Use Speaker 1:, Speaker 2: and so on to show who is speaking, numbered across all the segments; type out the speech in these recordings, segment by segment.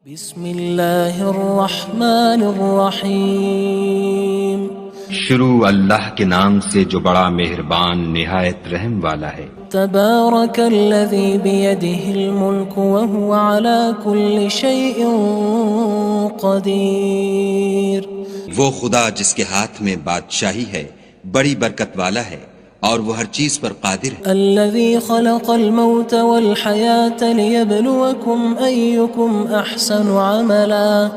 Speaker 1: بسم اللہ الرحمن الرحیم
Speaker 2: شروع اللہ کے نام سے جو بڑا مہربان نہایت رحم والا ہے۔
Speaker 1: تبارک الذی بیدہ الملک وہو علی کل شیء قدیر۔
Speaker 3: وہ خدا جس کے ہاتھ میں بادشاہی ہے بڑی برکت والا ہے اور وہ ہر چیز پر قادر ہے۔
Speaker 1: الذی خلق الموت والحیاة لیبلوکم ایکم احسن عملا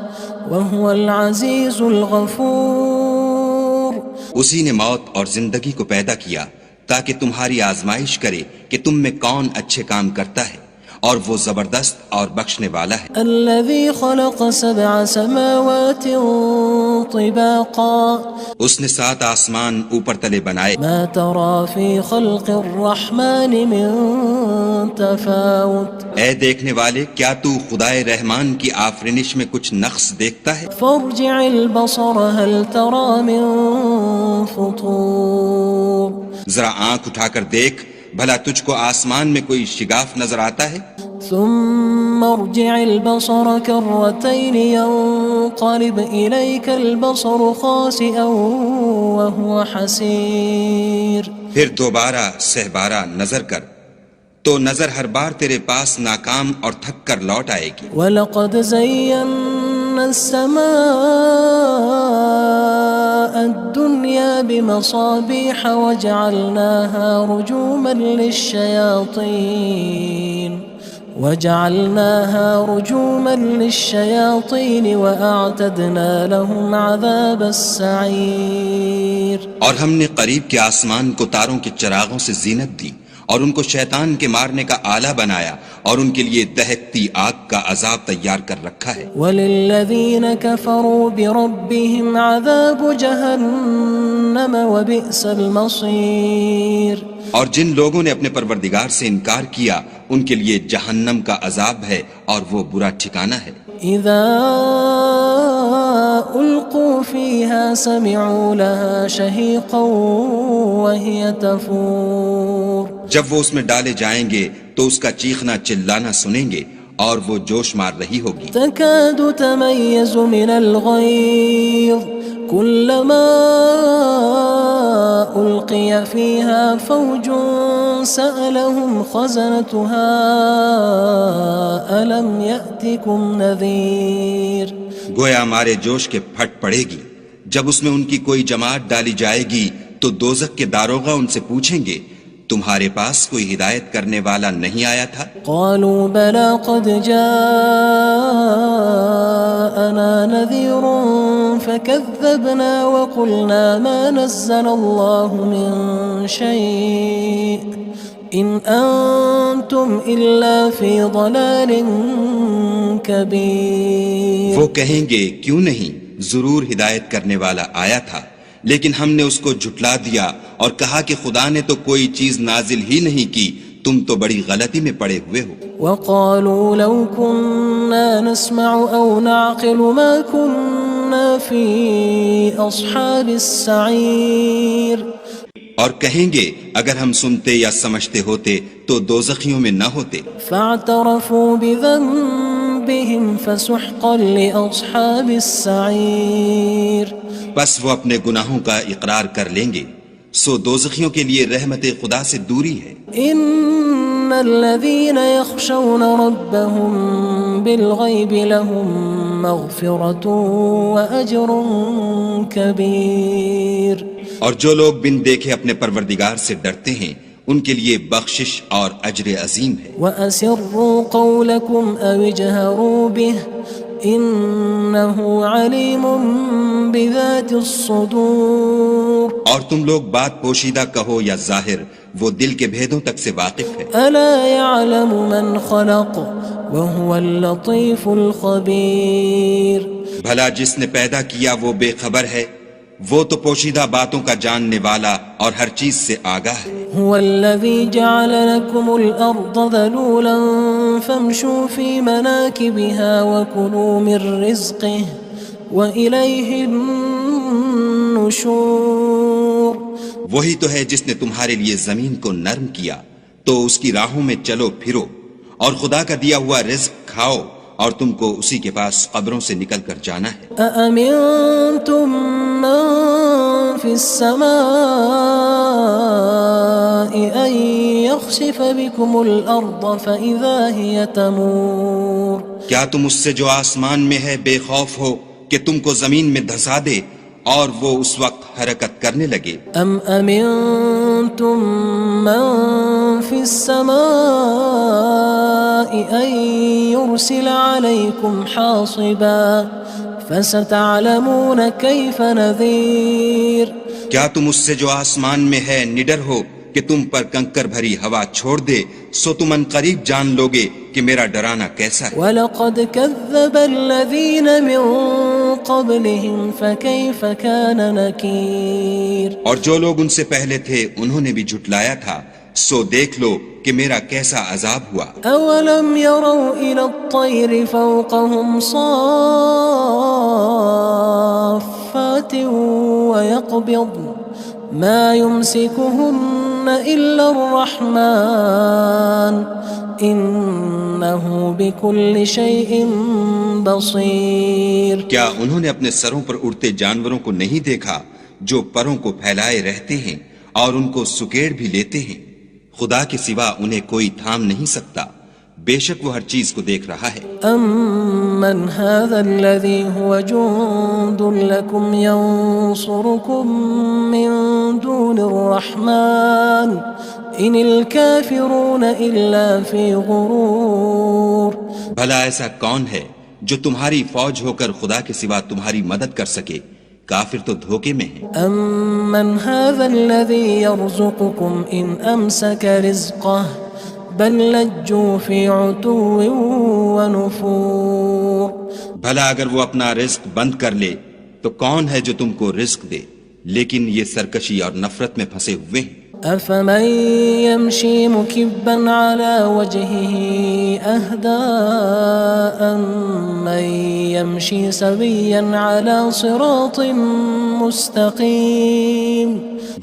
Speaker 1: وہو العزیز الغفور۔
Speaker 3: اسی نے موت اور زندگی کو پیدا کیا تاکہ تمہاری آزمائش کرے کہ تم میں کون اچھے کام کرتا ہے، اور وہ زبردست اور بخشنے والا ہے۔
Speaker 1: الذي خلق سبع سماوات طباقا
Speaker 3: اس نے 7 آسمان اوپر تلے بنائے،
Speaker 1: ما ترى في خلق الرحمن من تفاوت
Speaker 3: اے دیکھنے والے کیا تو خدائے رحمان کی آفرینش میں کچھ نقص دیکھتا ہے؟
Speaker 1: فارجع البصر هل ترى من فطور۔
Speaker 3: ذرا آنکھ اٹھا کر دیکھ بھلا تجھ کو آسمان میں کوئی شگاف نظر آتا ہے؟
Speaker 1: ثم ارجع البصر كرتين ينقلب إليك البصر خاسئا وهو حسير۔
Speaker 3: پھر دوبارہ سہبارہ نظر کر تو نظر ہر بار تیرے پاس ناکام اور تھک کر لوٹ آئے گی۔
Speaker 1: وَلَقَدْ زَيَّنَّا السَّمَاءَ الدُّنْيَا بِمَصَابِيحَ وَجَعَلْنَاهَا رُجُومًا لِلشَّيَاطِينِ وَأَعْتَدْنَا لَهُمْ عَذَابَ السَّعِيرِ۔
Speaker 3: اور ہم نے قریب کے آسمان کو تاروں کے چراغوں سے زینت دی اور ان کو شیطان کے مارنے کا آلہ بنایا اور ان کے لیے دہکتی آگ کا عذاب تیار کر رکھا ہے۔
Speaker 1: وَلِلَّذِينَ كَفَرُوا بِرَبِّهِمْ عَذَابُ جَهَنَّمَ وَبِئْسَ الْمَصِيرُ۔
Speaker 3: اور جن لوگوں نے اپنے پروردگار سے انکار کیا ان کے لیے جہنم کا عذاب ہے اور وہ برا ٹھکانہ ہے۔
Speaker 1: اذا القوا فيها سمعوا لها شهيقا وهي تفور۔
Speaker 3: جب وہ اس میں ڈالے جائیں گے تو اس کا چیخنا چلانا سنیں گے اور وہ جوش مار رہی ہوگی۔
Speaker 1: تكاد تميز من الغيظ كلما ألقي فيها فوج سألهم خزنتها ألم يأتكم نذير۔
Speaker 3: گویا ہمارے جوش کے پھٹ پڑے گی جب اس میں ان کی کوئی جماعت ڈالی جائے گی تو دوزخ کے داروغہ ان سے پوچھیں گے تمہارے پاس کوئی ہدایت کرنے والا نہیں آیا تھا؟
Speaker 1: قالوا بلى قد جاءنا نذير فكذبنا وقلنا ما نزل الله من شيء إن أنتم إلا في ضلال كبير۔
Speaker 3: وہ کہیں گے کیوں نہیں، ضرور ہدایت کرنے والا آیا تھا، لیکن ہم نے اس کو جھٹلا دیا اور کہا کہ خدا نے تو کوئی چیز نازل ہی نہیں کی، تم تو بڑی غلطی میں پڑے ہوئے ہو۔
Speaker 1: وقالوا لو كنا نسمع أو نعقل ما كنا في أصحاب السعير۔
Speaker 3: اور کہیں گے اگر ہم سنتے یا سمجھتے ہوتے تو دوزخیوں میں نہ ہوتے۔
Speaker 1: فاعترفوا بذنبهم فسحقا لأصحاب السعير۔
Speaker 3: بس وہ اپنے گناہوں کا اقرار کر لیں گے، سو دوزخیوں کے لیے رحمت خدا سے دوری ہے۔
Speaker 1: ان الذين يخشون ربهم بالغيب لهم مغفرة واجر كبير۔
Speaker 3: اور جو لوگ بن دیکھے اپنے پروردگار سے ڈرتے ہیں ان کے لیے بخشش اور اجر عظیم ہے۔
Speaker 1: وَأَسِرُّوا قَوْلَكُمْ أَوِ اجْهَرُوا بِهِ إِنَّهُ عَلِيمٌ بِذَاتِ الصُّدُورِ۔
Speaker 3: اور تم لوگ بات پوشیدہ کہو یا ظاہر، وہ دل کے بھیدوں تک سے واقف ہے۔
Speaker 1: أَلَا يَعْلَمُ مَنْ خَلَقَ وَهُوَ اللَّطِيفُ الْخَبِيرُ۔
Speaker 3: بھلا جس نے پیدا کیا وہ بے خبر ہے، وہ تو پوشیدہ باتوں کا جاننے والا اور ہر چیز سے آگاہ ہے۔
Speaker 1: هو الذي جعل لكم الأرض ذلولا فامشوا في مناكبها وكلوا من رزقه وإليه النشور۔
Speaker 3: وہی تو ہے جس نے تمہارے لیے زمین کو نرم کیا تو اس کی راہوں میں چلو پھرو اور خدا کا دیا ہوا رزق کھاؤ اور تم کو اسی کے پاس قبروں سے نکل کر جانا ہے۔
Speaker 1: أأمنتم من في السماء أن يخسف بكم الأرض فإذا هي تمور
Speaker 3: کیا تم اس سے جو آسمان میں ہے بے خوف ہو کہ تم کو زمین میں دھسا دے اور وہ اس وقت حرکت کرنے لگے؟
Speaker 1: أم أمنتم من في السماء أن يرسل عليكم حاصبا فستعلمون كيف نذير
Speaker 3: کیا تم اس سے جو آسمان میں ہے نڈر ہو کہ تم پر کنکر بھری ہوا چھوڑ دے، سو تم ان قریب جان لوگے کہ میرا ڈرانا کیسا ہے۔
Speaker 1: وَلَقَدْ كَذَّبَ الَّذِينَ مِن قَبْلِهِمْ فَكَيْفَ كَانَ نَكِيرٌ
Speaker 3: اور جو لوگ ان سے پہلے تھے انہوں نے بھی جھٹلایا تھا، سو دیکھ لو کہ میرا کیسا عذاب ہوا۔
Speaker 1: أَوَلَمْ يَرَوْا إِلَى الطَّيْرِ فَوْقَهُمْ صَافَّاتٍ وَيَقْبِضْنَ مَا يُمْسِكُهُنَّ إِلَّا الرَّحْمَنُ إِنَّهُ بِكُلِّ شَيْءٍ بَصِيرٌ
Speaker 3: کیا انہوں نے اپنے سروں پر اڑتے جانوروں کو نہیں دیکھا جو پروں کو پھیلائے رہتے ہیں اور ان کو سکیڑ بھی لیتے ہیں؟ خدا کے سوا انہیں کوئی تھام نہیں سکتا، بے شک وہ ہر چیز کو دیکھ رہا ہے۔
Speaker 1: أَمَّنْ هَذَا الَّذِي هُوَ جُندٌ لَكُمْ يَنصُرُكُم مِّن دُونِ الرَّحْمَنِ إِنِ الْكَافِرُونَ إِلَّا فِي غُرُورٍ
Speaker 3: بھلا ایسا کون ہے جو تمہاری فوج ہو کر خدا کے سوا تمہاری مدد کر سکے؟ کافر تو دھوکے میں ہیں۔
Speaker 1: أَمَّنْ هَذَا الَّذِي يَرْزُقُكُمْ إِنْ أَمْسَكَ رِزْقَهُ بَلْ لَجُّوا فِي عُتُوٍّ وَنُفُورٍ
Speaker 3: بھلا اگر وہ اپنا رزق بند کر لے تو کون ہے جو تم کو رزق دے؟ لیکن یہ سرکشی اور نفرت میں پھنسے ہوئے ہیں۔
Speaker 1: أَفَمَن يَمْشِي مُكِبًّا عَلَى وَجْهِهِ أَهْدَىٰ أَمَّن يَمْشِي سَوِيًّا عَلَى صِرَاطٍ مُّسْتَقِيمٍ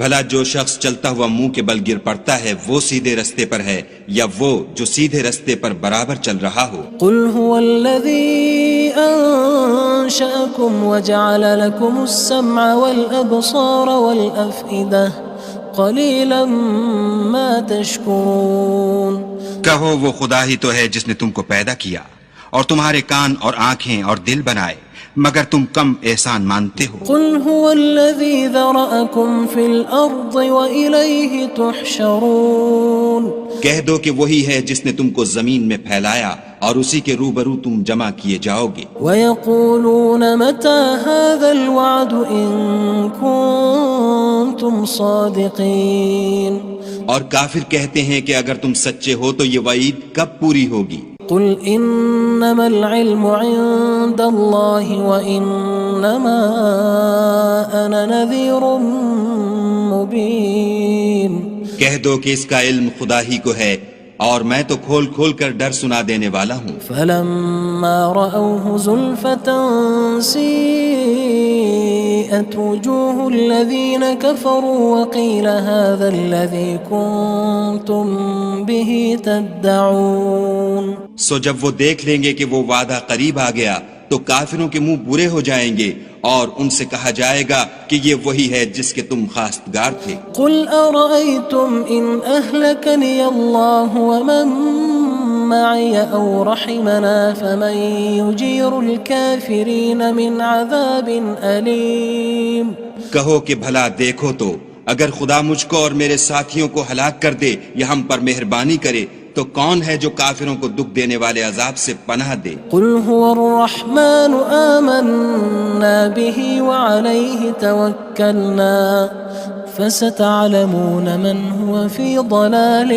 Speaker 3: بھلا جو شخص چلتا ہوا منہ کے بل گر پڑتا ہے وہ سیدھے رستے پر ہے یا وہ جو سیدھے رستے پر برابر چل رہا ہو؟
Speaker 1: قُلْ هُوَ الَّذِي أَنشَأَكُمْ وَجَعَلَ لَكُمُ السَّمْعَ وَالْأَبْصَارَ وَالْأَفْئِدَةَ قَلِيلًا مَا تَشْكُرُونَ
Speaker 3: کہو وہ خدا ہی تو ہے جس نے تم کو پیدا کیا اور تمہارے کان اور آنکھیں اور دل بنائے، مگر تم کم احسان مانتے ہو۔
Speaker 1: قُلْ هُوَ الَّذِي ذَرَأَكُمْ فِي الْأَرْضِ وَإِلَيْهِ تُحْشَرُونَ
Speaker 3: کہہ دو کہ وہی ہے جس نے تم کو زمین میں پھیلایا اور اسی کے روبرو تم جمع کیے جاؤ گے۔
Speaker 1: وَيَقُولُونَ مَتَى هَذَا الْوَعْدُ إِن كُنتُمْ صَادِقِينَ
Speaker 3: اور کافر کہتے ہیں کہ اگر تم سچے ہو تو یہ وعید کب پوری ہوگی؟
Speaker 1: قُلْ إِنَّمَا الْعِلْمُ عِندَ اللَّهِ وَإِنَّمَا أَنَا نَذِيرٌ مُّبِينٌ
Speaker 3: کہہ دو کہ اس کا علم خدا ہی کو ہے اور میں تو کھول کھول کر ڈر سنا دینے والا ہوں۔
Speaker 1: فَلَمَّا رَأَوْهُ زُلْفَةً سِيئَتْ وُجُوهُ الَّذِينَ كَفَرُوا وَقِيلَ هَذَا الَّذِي كُنتُم بِهِ تَدَّعُونَ
Speaker 3: سو جب وہ دیکھ لیں گے کہ وہ وعدہ قریب آ گیا تو کافروں کے منہ برے ہو جائیں گے اور ان سے کہا جائے گا کہ یہ وہی ہے جس کے تم خواستگار تھے۔
Speaker 1: قُلْ أَرَأَيْتُمْ إِنْ أَهْلَكَنِيَ اللَّهُ وَمَن مَّعِيَ أَوْ رَحِمَنَا فَمَن يُجِيرُ الْكَافِرِينَ مِنْ عَذَابٍ أَلِيمٍ
Speaker 3: کہو کہ بھلا دیکھو تو اگر خدا مجھ کو اور میرے ساتھیوں کو ہلاک کر دے یا ہم پر مہربانی کرے تو کون ہے جو کافروں کو دکھ دینے والے عذاب سے پناہ دے؟
Speaker 1: قُلْ هُوَ الرَّحْمَنُ آمَنَّا بِهِ وَعَلَيْهِ تَوَكَّلْنَا فَسَتَعْلَمُونَ مَنْ هُوَ فِي ضَلَالٍ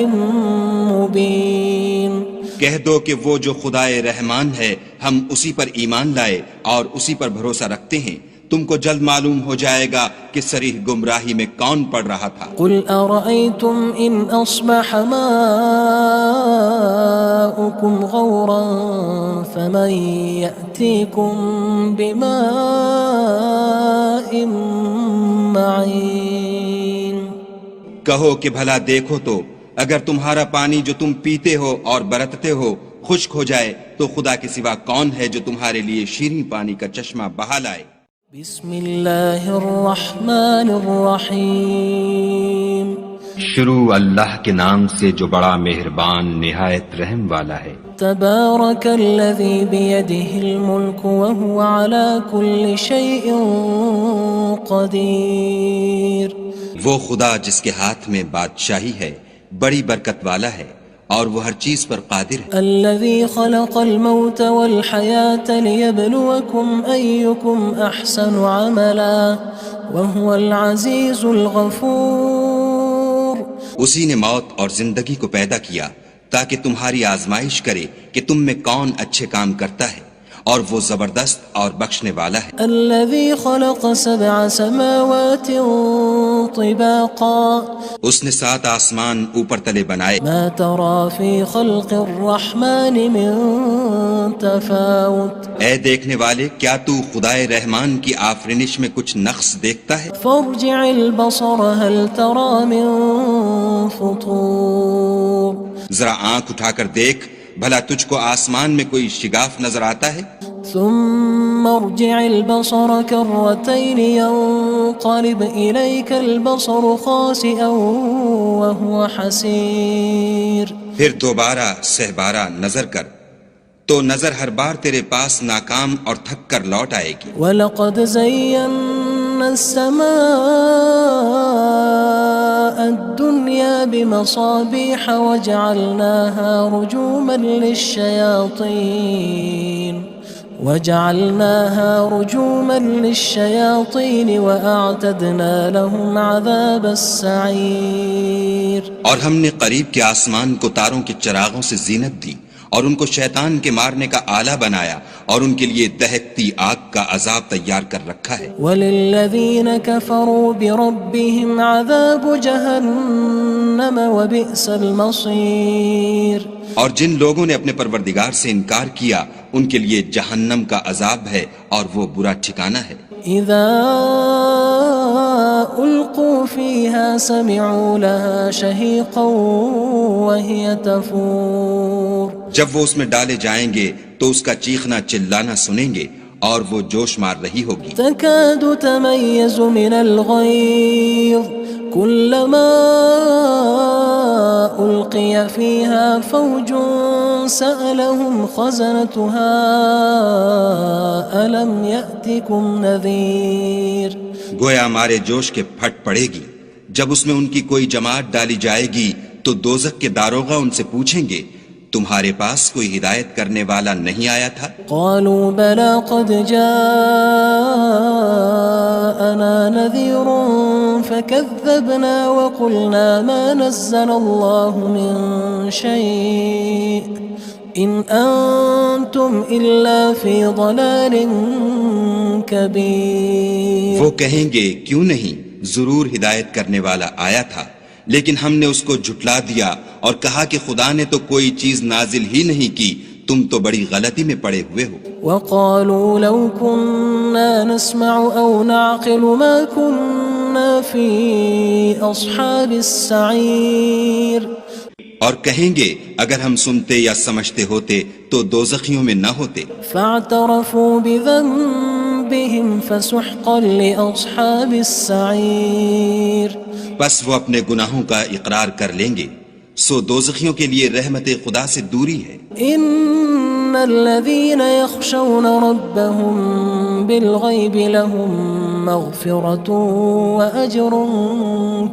Speaker 1: مُّبِينٍ
Speaker 3: کہہ دو کہ وہ جو خدائے رحمان ہے ہم اسی پر ایمان لائے اور اسی پر بھروسہ رکھتے ہیں، تم کو جلد معلوم ہو جائے گا کہ صریح گمراہی میں کون پڑ رہا تھا۔
Speaker 1: قُلْ أَرَأَيْتُمْ إِنْ أَصْبَحَ مَاؤُكُمْ غَوْرًا فَمَن يَأْتِيكُم بِمَاءٍ مَّعِينٍ
Speaker 3: کہو کہ بھلا دیکھو تو اگر تمہارا پانی جو تم پیتے ہو اور برتتے ہو خشک ہو جائے تو خدا کے سوا کون ہے جو تمہارے لیے شیریں پانی کا چشمہ بہا لائے؟
Speaker 1: بسم اللہ الرحمن الرحیم
Speaker 2: شروع اللہ کے نام سے جو بڑا مہربان نہایت رحم والا ہے۔
Speaker 1: تبارک الذی بیدہ الملک وہو علی کل شیء قدیر۔
Speaker 3: وہ خدا جس کے ہاتھ میں بادشاہی ہے بڑی برکت والا ہے اور وہ ہر چیز پر قادر ہے۔
Speaker 1: الذی خلق الموت والحیاة لیبلوکم ایکم احسن عملا وہو العزیز الغفور۔
Speaker 3: اسی نے موت اور زندگی کو پیدا کیا تاکہ تمہاری آزمائش کرے کہ تم میں کون اچھے کام کرتا ہے، اور وہ زبردست اور بخشنے والا ہے۔
Speaker 1: الذي خلق 7 سماوات طباقا
Speaker 3: اس نے 7 آسمان اوپر تلے بنائے،
Speaker 1: ما ترى في خلق الرحمن من تفاوت
Speaker 3: اے دیکھنے والے کیا تو خدائے رحمان کی آفرینش میں کچھ نقص دیکھتا ہے؟
Speaker 1: فارجع البصر هل ترى من فطور۔
Speaker 3: ذرا آنکھ اٹھا کر دیکھ بھلا تجھ کو آسمان میں کوئی شگاف نظر آتا ہے؟
Speaker 1: ثم ارجع البصر كرتين ينقلب إليك البصر خاسئا وهو حسير۔
Speaker 3: پھر دوبارہ سہبارہ نظر کر تو نظر ہر بار تیرے پاس ناکام اور تھک کر لوٹ آئے گی۔
Speaker 1: وَلَقَدْ زَيَّنَّا السَّمَاءَ الدُّنْيَا بِمَصَابِيحَ وَجَعَلْنَاهَا رُجُومًا لِلشَّيَاطِينِ وَأَعْتَدْنَا لَهُمْ عَذَابَ السَّعِيرِ۔
Speaker 3: اور ہم نے قریب کے آسمان کو تاروں کے چراغوں سے زینت دی اور ان کو شیطان کے مارنے کا آلہ بنایا اور ان کے لیے دہکتی آگ کا عذاب تیار کر رکھا ہے۔
Speaker 1: وَلِلَّذِينَ كَفَرُوا بِرَبِّهِمْ عَذَابُ جَهَنَّمَ وَبِئْسَ الْمَصِيرُ۔
Speaker 3: اور جن لوگوں نے اپنے پروردگار سے انکار کیا ان کے لیے جہنم کا عذاب ہے اور وہ برا ٹھکانہ ہے۔
Speaker 1: اذا القوا فيها سمعوا لها شهيقا وهي تفور۔
Speaker 3: جب وہ اس میں ڈالے جائیں گے تو اس کا چیخنا چلانا سنیں گے اور وہ جوش مار رہی ہوگی۔
Speaker 1: تكاد تميز من الغيظ كلما ألقي فيها فوج سألهم خزنتها ألم يأتكم نذير۔
Speaker 3: گویا مارے جوش کے پھٹ پڑے گی جب اس میں ان کی کوئی جماعت ڈالی جائے گی تو دوزخ کے داروغہ ان سے پوچھیں گے تمہارے پاس کوئی ہدایت کرنے والا نہیں آیا تھا؟
Speaker 1: قالوا بلى قد جاءنا نذير فكذبنا وقلنا ما نزل الله من شيء إن أنتم إلا في ضلال كبير۔
Speaker 3: وہ کہیں گے کیوں نہیں، ضرور ہدایت کرنے والا آیا تھا، لیکن ہم نے اس کو جھٹلا دیا اور کہا کہ خدا نے تو کوئی چیز نازل ہی نہیں کی، تم تو بڑی غلطی میں پڑے ہوئے ہو۔
Speaker 1: وقالوا لو كنا نسمع أو نعقل ما كنا في أصحاب السعير۔
Speaker 3: اور کہیں گے اگر ہم سنتے یا سمجھتے ہوتے تو دوزخیوں میں نہ ہوتے۔
Speaker 1: فاعترفوا بذنبهم فسحقا لأصحاب السعير۔
Speaker 3: بس وہ اپنے گناہوں کا اقرار کر لیں گے، سو دوزخیوں کے لیے رحمت خدا سے دوری ہے۔
Speaker 1: ان الذين يخشون ربهم بالغيب لهم مغفرة وأجر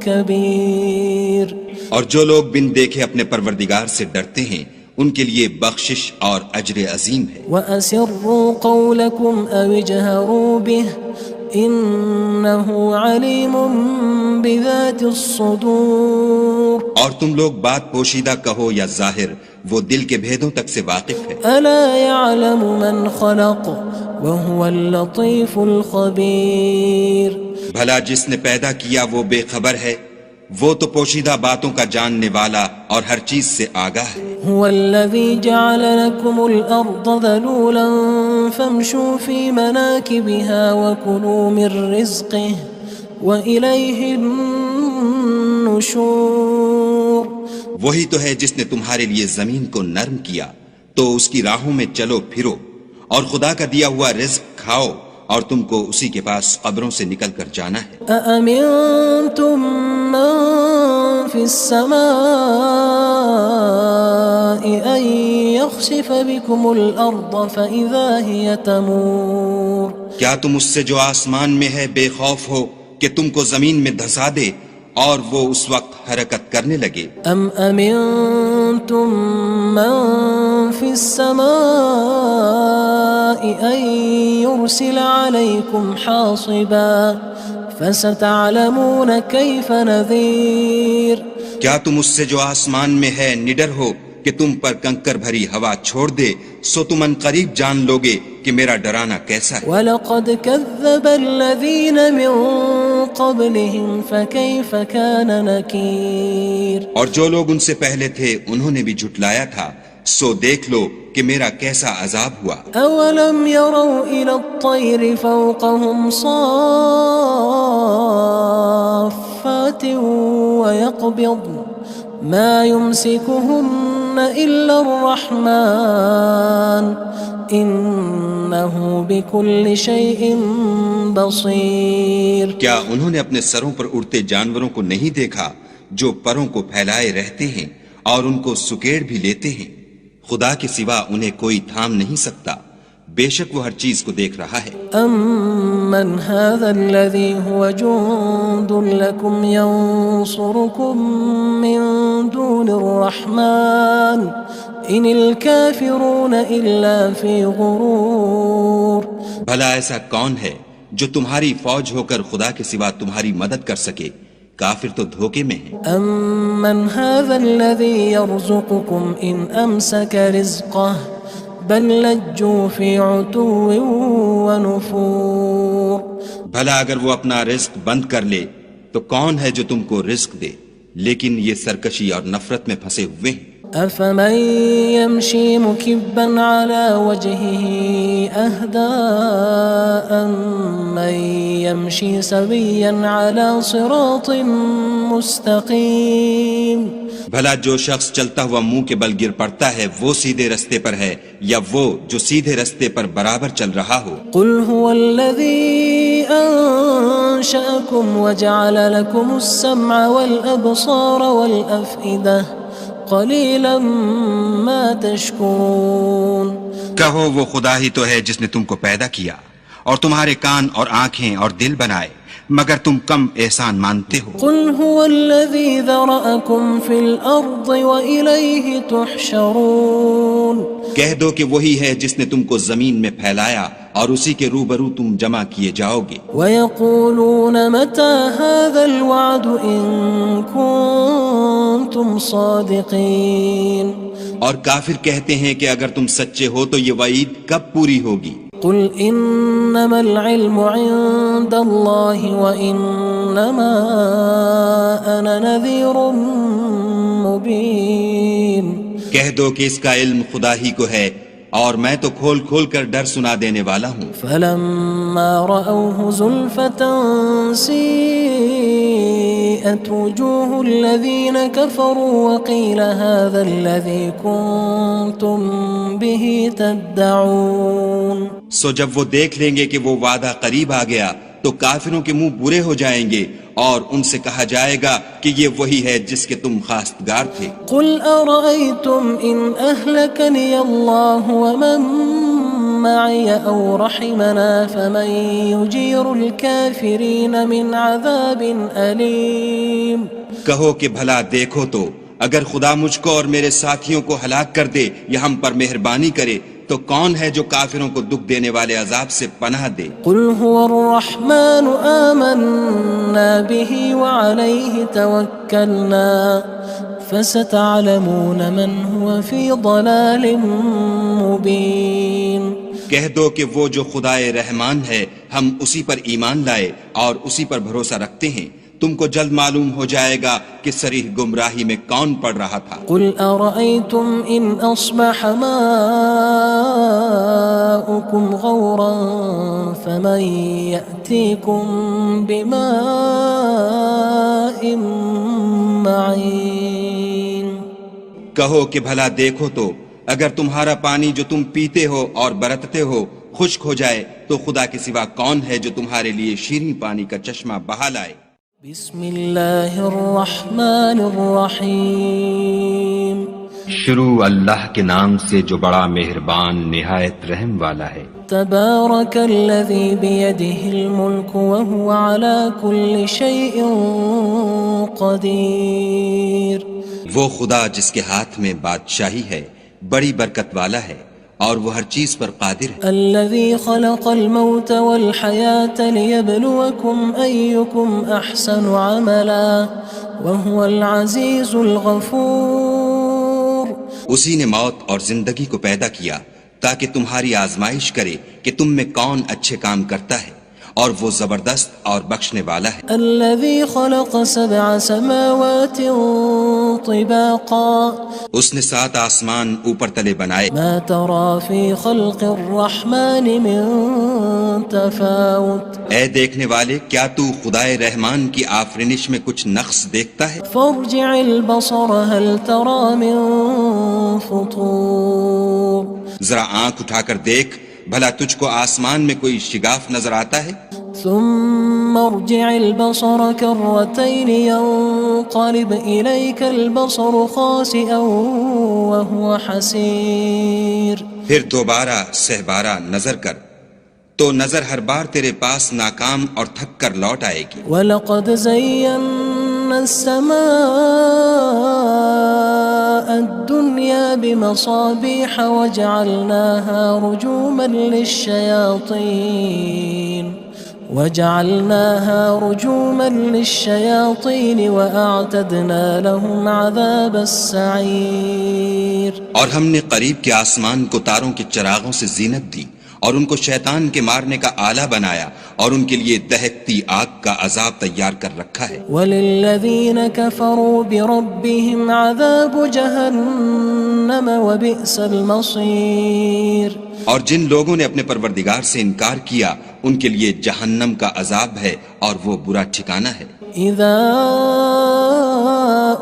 Speaker 1: كبير۔
Speaker 3: اور جو لوگ بن دیکھے اپنے پروردگار سے ڈرتے ہیں ان کے لیے بخشش اور اجر عظیم ہے۔
Speaker 1: وَأَسِرُّوا قَوْلَكُمْ أَوِ اجْهَرُوا بِهِ إِنَّهُ عَلِيمٌ بِذَاتِ الصُّدُورِ۔
Speaker 3: اور تم لوگ بات پوشیدہ کہو یا ظاہر، وہ دل کے بھیدوں تک سے واقف ہے۔
Speaker 1: أَلَا يَعْلَمُ مَنْ خَلَقَ وَهُوَ اللَّطِيفُ الْخَبِيرُ۔
Speaker 3: بھلا جس نے پیدا کیا وہ بے خبر ہے، وہ تو پوشیدہ باتوں کا جاننے والا اور ہر چیز سے آگاہ ہے۔
Speaker 1: هو الذي جعل لكم الأرض ذلولا فامشوا في مناكبها وكلوا من رزقه وإليه النشور۔
Speaker 3: وہی تو ہے جس نے تمہارے لیے زمین کو نرم کیا، تو اس کی راہوں میں چلو پھرو اور خدا کا دیا ہوا رزق کھاؤ اور تم کو اسی کے پاس قبروں سے نکل کر جانا ہے۔
Speaker 1: أأمنتم من في السماء أن يخسف بكم الأرض فإذا هي تمور
Speaker 3: کیا تم اس سے جو آسمان میں ہے بے خوف ہو کہ تم کو زمین میں دھسا دے اور وہ اس وقت حرکت کرنے لگے؟
Speaker 1: أم أمنتم من في السماء أن يرسل عليكم حاصبا فستعلمون كيف نذير
Speaker 3: کیا تم اس سے جو آسمان میں ہے نڈر ہو کہ تم پر کنکر بھری ہوا چھوڑ دے، سو تم ان قریب جان لوگے کہ میرا ڈرانا کیسا ہے۔
Speaker 1: وَلَقَدْ كَذَّبَ الَّذِينَ مِن قَبْلِهِمْ فَكَيْفَ كَانَ نَكِيرٌ
Speaker 3: اور جو لوگ ان سے پہلے تھے انہوں نے بھی جھٹلایا تھا، سو دیکھ لو کہ میرا کیسا عذاب ہوا۔
Speaker 1: أَوَلَمْ يَرَوْا إِلَى الطَّيْرِ فَوْقَهُمْ صَافَّاتٍ وَيَقْبِضْنَ مَا يُمْسِكُهُنَّ إِلَّا الرَّحْمَنُ إِنَّهُ بِكُلِّ شَيْءٍ بَصِيرٌ
Speaker 3: کیا انہوں نے اپنے سروں پر اڑتے جانوروں کو نہیں دیکھا جو پروں کو پھیلائے رہتے ہیں اور ان کو سکیڑ بھی لیتے ہیں؟ خدا کے سوا انہیں کوئی تھام نہیں سکتا، بے شک وہ ہر چیز کو دیکھ رہا ہے۔
Speaker 1: أَمَّنْ هَذَا الَّذِي هُوَ جُندٌ لَكُمْ يَنصُرُكُم مِّن دُونِ الرَّحْمَنِ إِنِ الْكَافِرُونَ إِلَّا فِي غُرُورٍ
Speaker 3: بھلا ایسا کون ہے جو تمہاری فوج ہو کر خدا کے سوا تمہاری مدد کر سکے؟ کافر تو دھوکے میں ہیں۔
Speaker 1: أَمَّنْ هَذَا الَّذِي يَرْزُقُكُمْ إِنْ أَمْسَكَ رِزْقَهُ بَلْ لَجُّوا فِي عُتُوٍّ وَنُفُورٍ
Speaker 3: بھلا اگر وہ اپنا رزق بند کر لے تو کون ہے جو تم کو رزق دے؟ لیکن یہ سرکشی اور نفرت میں پھنسے ہوئے ہیں۔
Speaker 1: أَفَمَن يَمْشِي مُكِبًّا عَلَى وَجْهِهِ أَهْدَىٰ أَمَّن يَمْشِي سَوِيًّا عَلَى صِرَاطٍ مُّسْتَقِيمٍ
Speaker 3: بھلا جو شخص چلتا ہوا منہ کے بل گر پڑتا ہے وہ سیدھے رستے پر ہے یا وہ جو سیدھے رستے پر برابر چل رہا ہو؟
Speaker 1: قُلْ هُوَ الَّذِي أَنشَأَكُمْ وَجَعَلَ لَكُمُ السَّمْعَ وَالْأَبْصَارَ وَالْأَفْئِدَةَ قَلِيلًا مَا تَشْكُرُونَ
Speaker 3: کہو وہ خدا ہی تو ہے جس نے تم کو پیدا کیا اور تمہارے کان اور آنکھیں اور دل بنائے، مگر تم کم احسان مانتے ہو۔
Speaker 1: قُلْ هُوَ الَّذِي ذَرَأَكُمْ فِي الْأَرْضِ وَإِلَيْهِ تُحْشَرُونَ
Speaker 3: کہہ دو کہ وہی ہے جس نے تم کو زمین میں پھیلایا اور اسی کے روبرو تم جمع کیے جاؤ گے۔
Speaker 1: وَيَقُولُونَ مَتَى هَذَا الْوَعْدُ إِن كُنتُمْ صَادِقِينَ
Speaker 3: اور کافر کہتے ہیں کہ اگر تم سچے ہو تو یہ وعید کب پوری ہوگی؟
Speaker 1: قُلْ إِنَّمَا الْعِلْمُ عِندَ اللَّهِ وَإِنَّمَا أَنَا نَذِيرٌ مُّبِينٌ
Speaker 3: کہہ دو کہ اس کا علم خدا ہی کو ہے اور میں تو کھول کھول کر ڈر سنا دینے والا ہوں۔
Speaker 1: فَلَمَّا رَأَوْهُ زُلْفَةً سِيئَتْ وُجُوهُ الَّذِينَ كَفَرُوا وَقِيلَ هَذَا الَّذِي كُنتُم بِهِ تَدَّعُونَ
Speaker 3: سو جب وہ دیکھ لیں گے کہ وہ وعدہ قریب آ گیا تو کافروں کے منہ برے ہو جائیں گے اور ان سے کہا جائے گا کہ یہ وہی ہے جس کے تم خواستگار تھے۔
Speaker 1: قُلْ أَرَأَيْتُمْ إِنْ أَهْلَكَنِيَ اللَّهُ وَمَن مَّعِيَ أَوْ رَحِمَنَا فَمَن يُجِيرُ الْكَافِرِينَ مِنْ عَذَابٍ أَلِيمٍ
Speaker 3: کہو کہ بھلا دیکھو تو اگر خدا مجھ کو اور میرے ساتھیوں کو ہلاک کر دے یا ہم پر مہربانی کرے تو کون ہے جو کافروں کو دکھ دینے والے عذاب سے پناہ دے؟
Speaker 1: قُلْ هُوَ الرَّحْمَنُ آمَنَّا بِهِ وَعَلَيْهِ تَوَكَّلْنَا فَسَتَعْلَمُونَ مَنْ هُوَ فِي ضَلَالٍ مُّبِينٍ
Speaker 3: کہہ دو کہ وہ جو خدائے رحمان ہے ہم اسی پر ایمان لائے اور اسی پر بھروسہ رکھتے ہیں، تم کو جلد معلوم ہو جائے گا کہ صریح گمراہی میں کون پڑ رہا تھا۔
Speaker 1: قُلْ أَرَأَيْتُمْ إِنْ أَصْبَحَ مَاؤُكُمْ غَوْرًا فَمَن يَأْتِيكُم بِمَاءٍ مَّعِينٍ
Speaker 3: کہو کہ بھلا دیکھو تو اگر تمہارا پانی جو تم پیتے ہو اور برتتے ہو خشک ہو جائے تو خدا کے سوا کون ہے جو تمہارے لیے شیریں پانی کا چشمہ بہا لائے؟
Speaker 1: بسم اللہ الرحمن الرحیم
Speaker 2: شروع اللہ کے نام سے جو بڑا مہربان نہایت رحم والا ہے۔
Speaker 1: تبارک الذی بیدہ الملک وہو علی کل شیء قدیر۔
Speaker 3: وہ خدا جس کے ہاتھ میں بادشاہی ہے بڑی برکت والا ہے اور وہ ہر چیز پر قادر ہے۔
Speaker 1: الذي خلق الموت والحياة ليبلوكم أيكم أحسن عملا وهو العزيز الغفور۔
Speaker 3: اسی نے موت اور زندگی کو پیدا کیا تاکہ تمہاری آزمائش کرے کہ تم میں کون اچھے کام کرتا ہے، اور وہ زبردست اور بخشنے والا ہے۔
Speaker 1: الذي خلق 7 سماوات طباقا۔
Speaker 3: اس نے 7 آسمان اوپر تلے بنائے۔
Speaker 1: ما ترى في خلق الرحمن من تفاوت۔
Speaker 3: اے دیکھنے والے، کیا تو خدائے رحمان کی آفرینش میں کچھ نقص دیکھتا ہے؟
Speaker 1: فارجع البصر هل ترى من فطور۔
Speaker 3: ذرا آنکھ اٹھا کر دیکھ، بھلا تجھ کو آسمان میں کوئی شگاف نظر آتا ہے؟
Speaker 1: ثم ارجع البصر كرتين ينقلب إليك البصر خاسئا وهو حسير۔
Speaker 3: پھر دوبارہ سہبارہ نظر کر تو نظر ہر بار تیرے پاس ناکام اور تھک کر لوٹ آئے گی۔
Speaker 1: وَلَقَدْ زَيَّنَّا السَّمَاءَ الدُّنْيَا بِمَصَابِيحَ وَجَعَلْنَاهَا رُجُومًا لِلشَّيَاطِينِ وَأَعْتَدْنَا لَهُمْ عَذَابَ السَّعِيرِ۔
Speaker 3: اور ہم نے قریب کے آسمان کو تاروں کے چراغوں سے زینت دی اور ان کو شیطان کے مارنے کا آلہ بنایا اور ان کے لیے دہکتی آگ کا عذاب تیار کر رکھا ہے۔
Speaker 1: وَلِلَّذِينَ كَفَرُوا بِرَبِّهِمْ عَذَابُ جَهَنَّمَ وَبِئْسَ الْمَصِيرُ۔
Speaker 3: اور جن لوگوں نے اپنے پروردگار سے انکار کیا ان کے لیے جہنم کا عذاب ہے اور وہ برا ٹھکانہ ہے۔
Speaker 1: اذا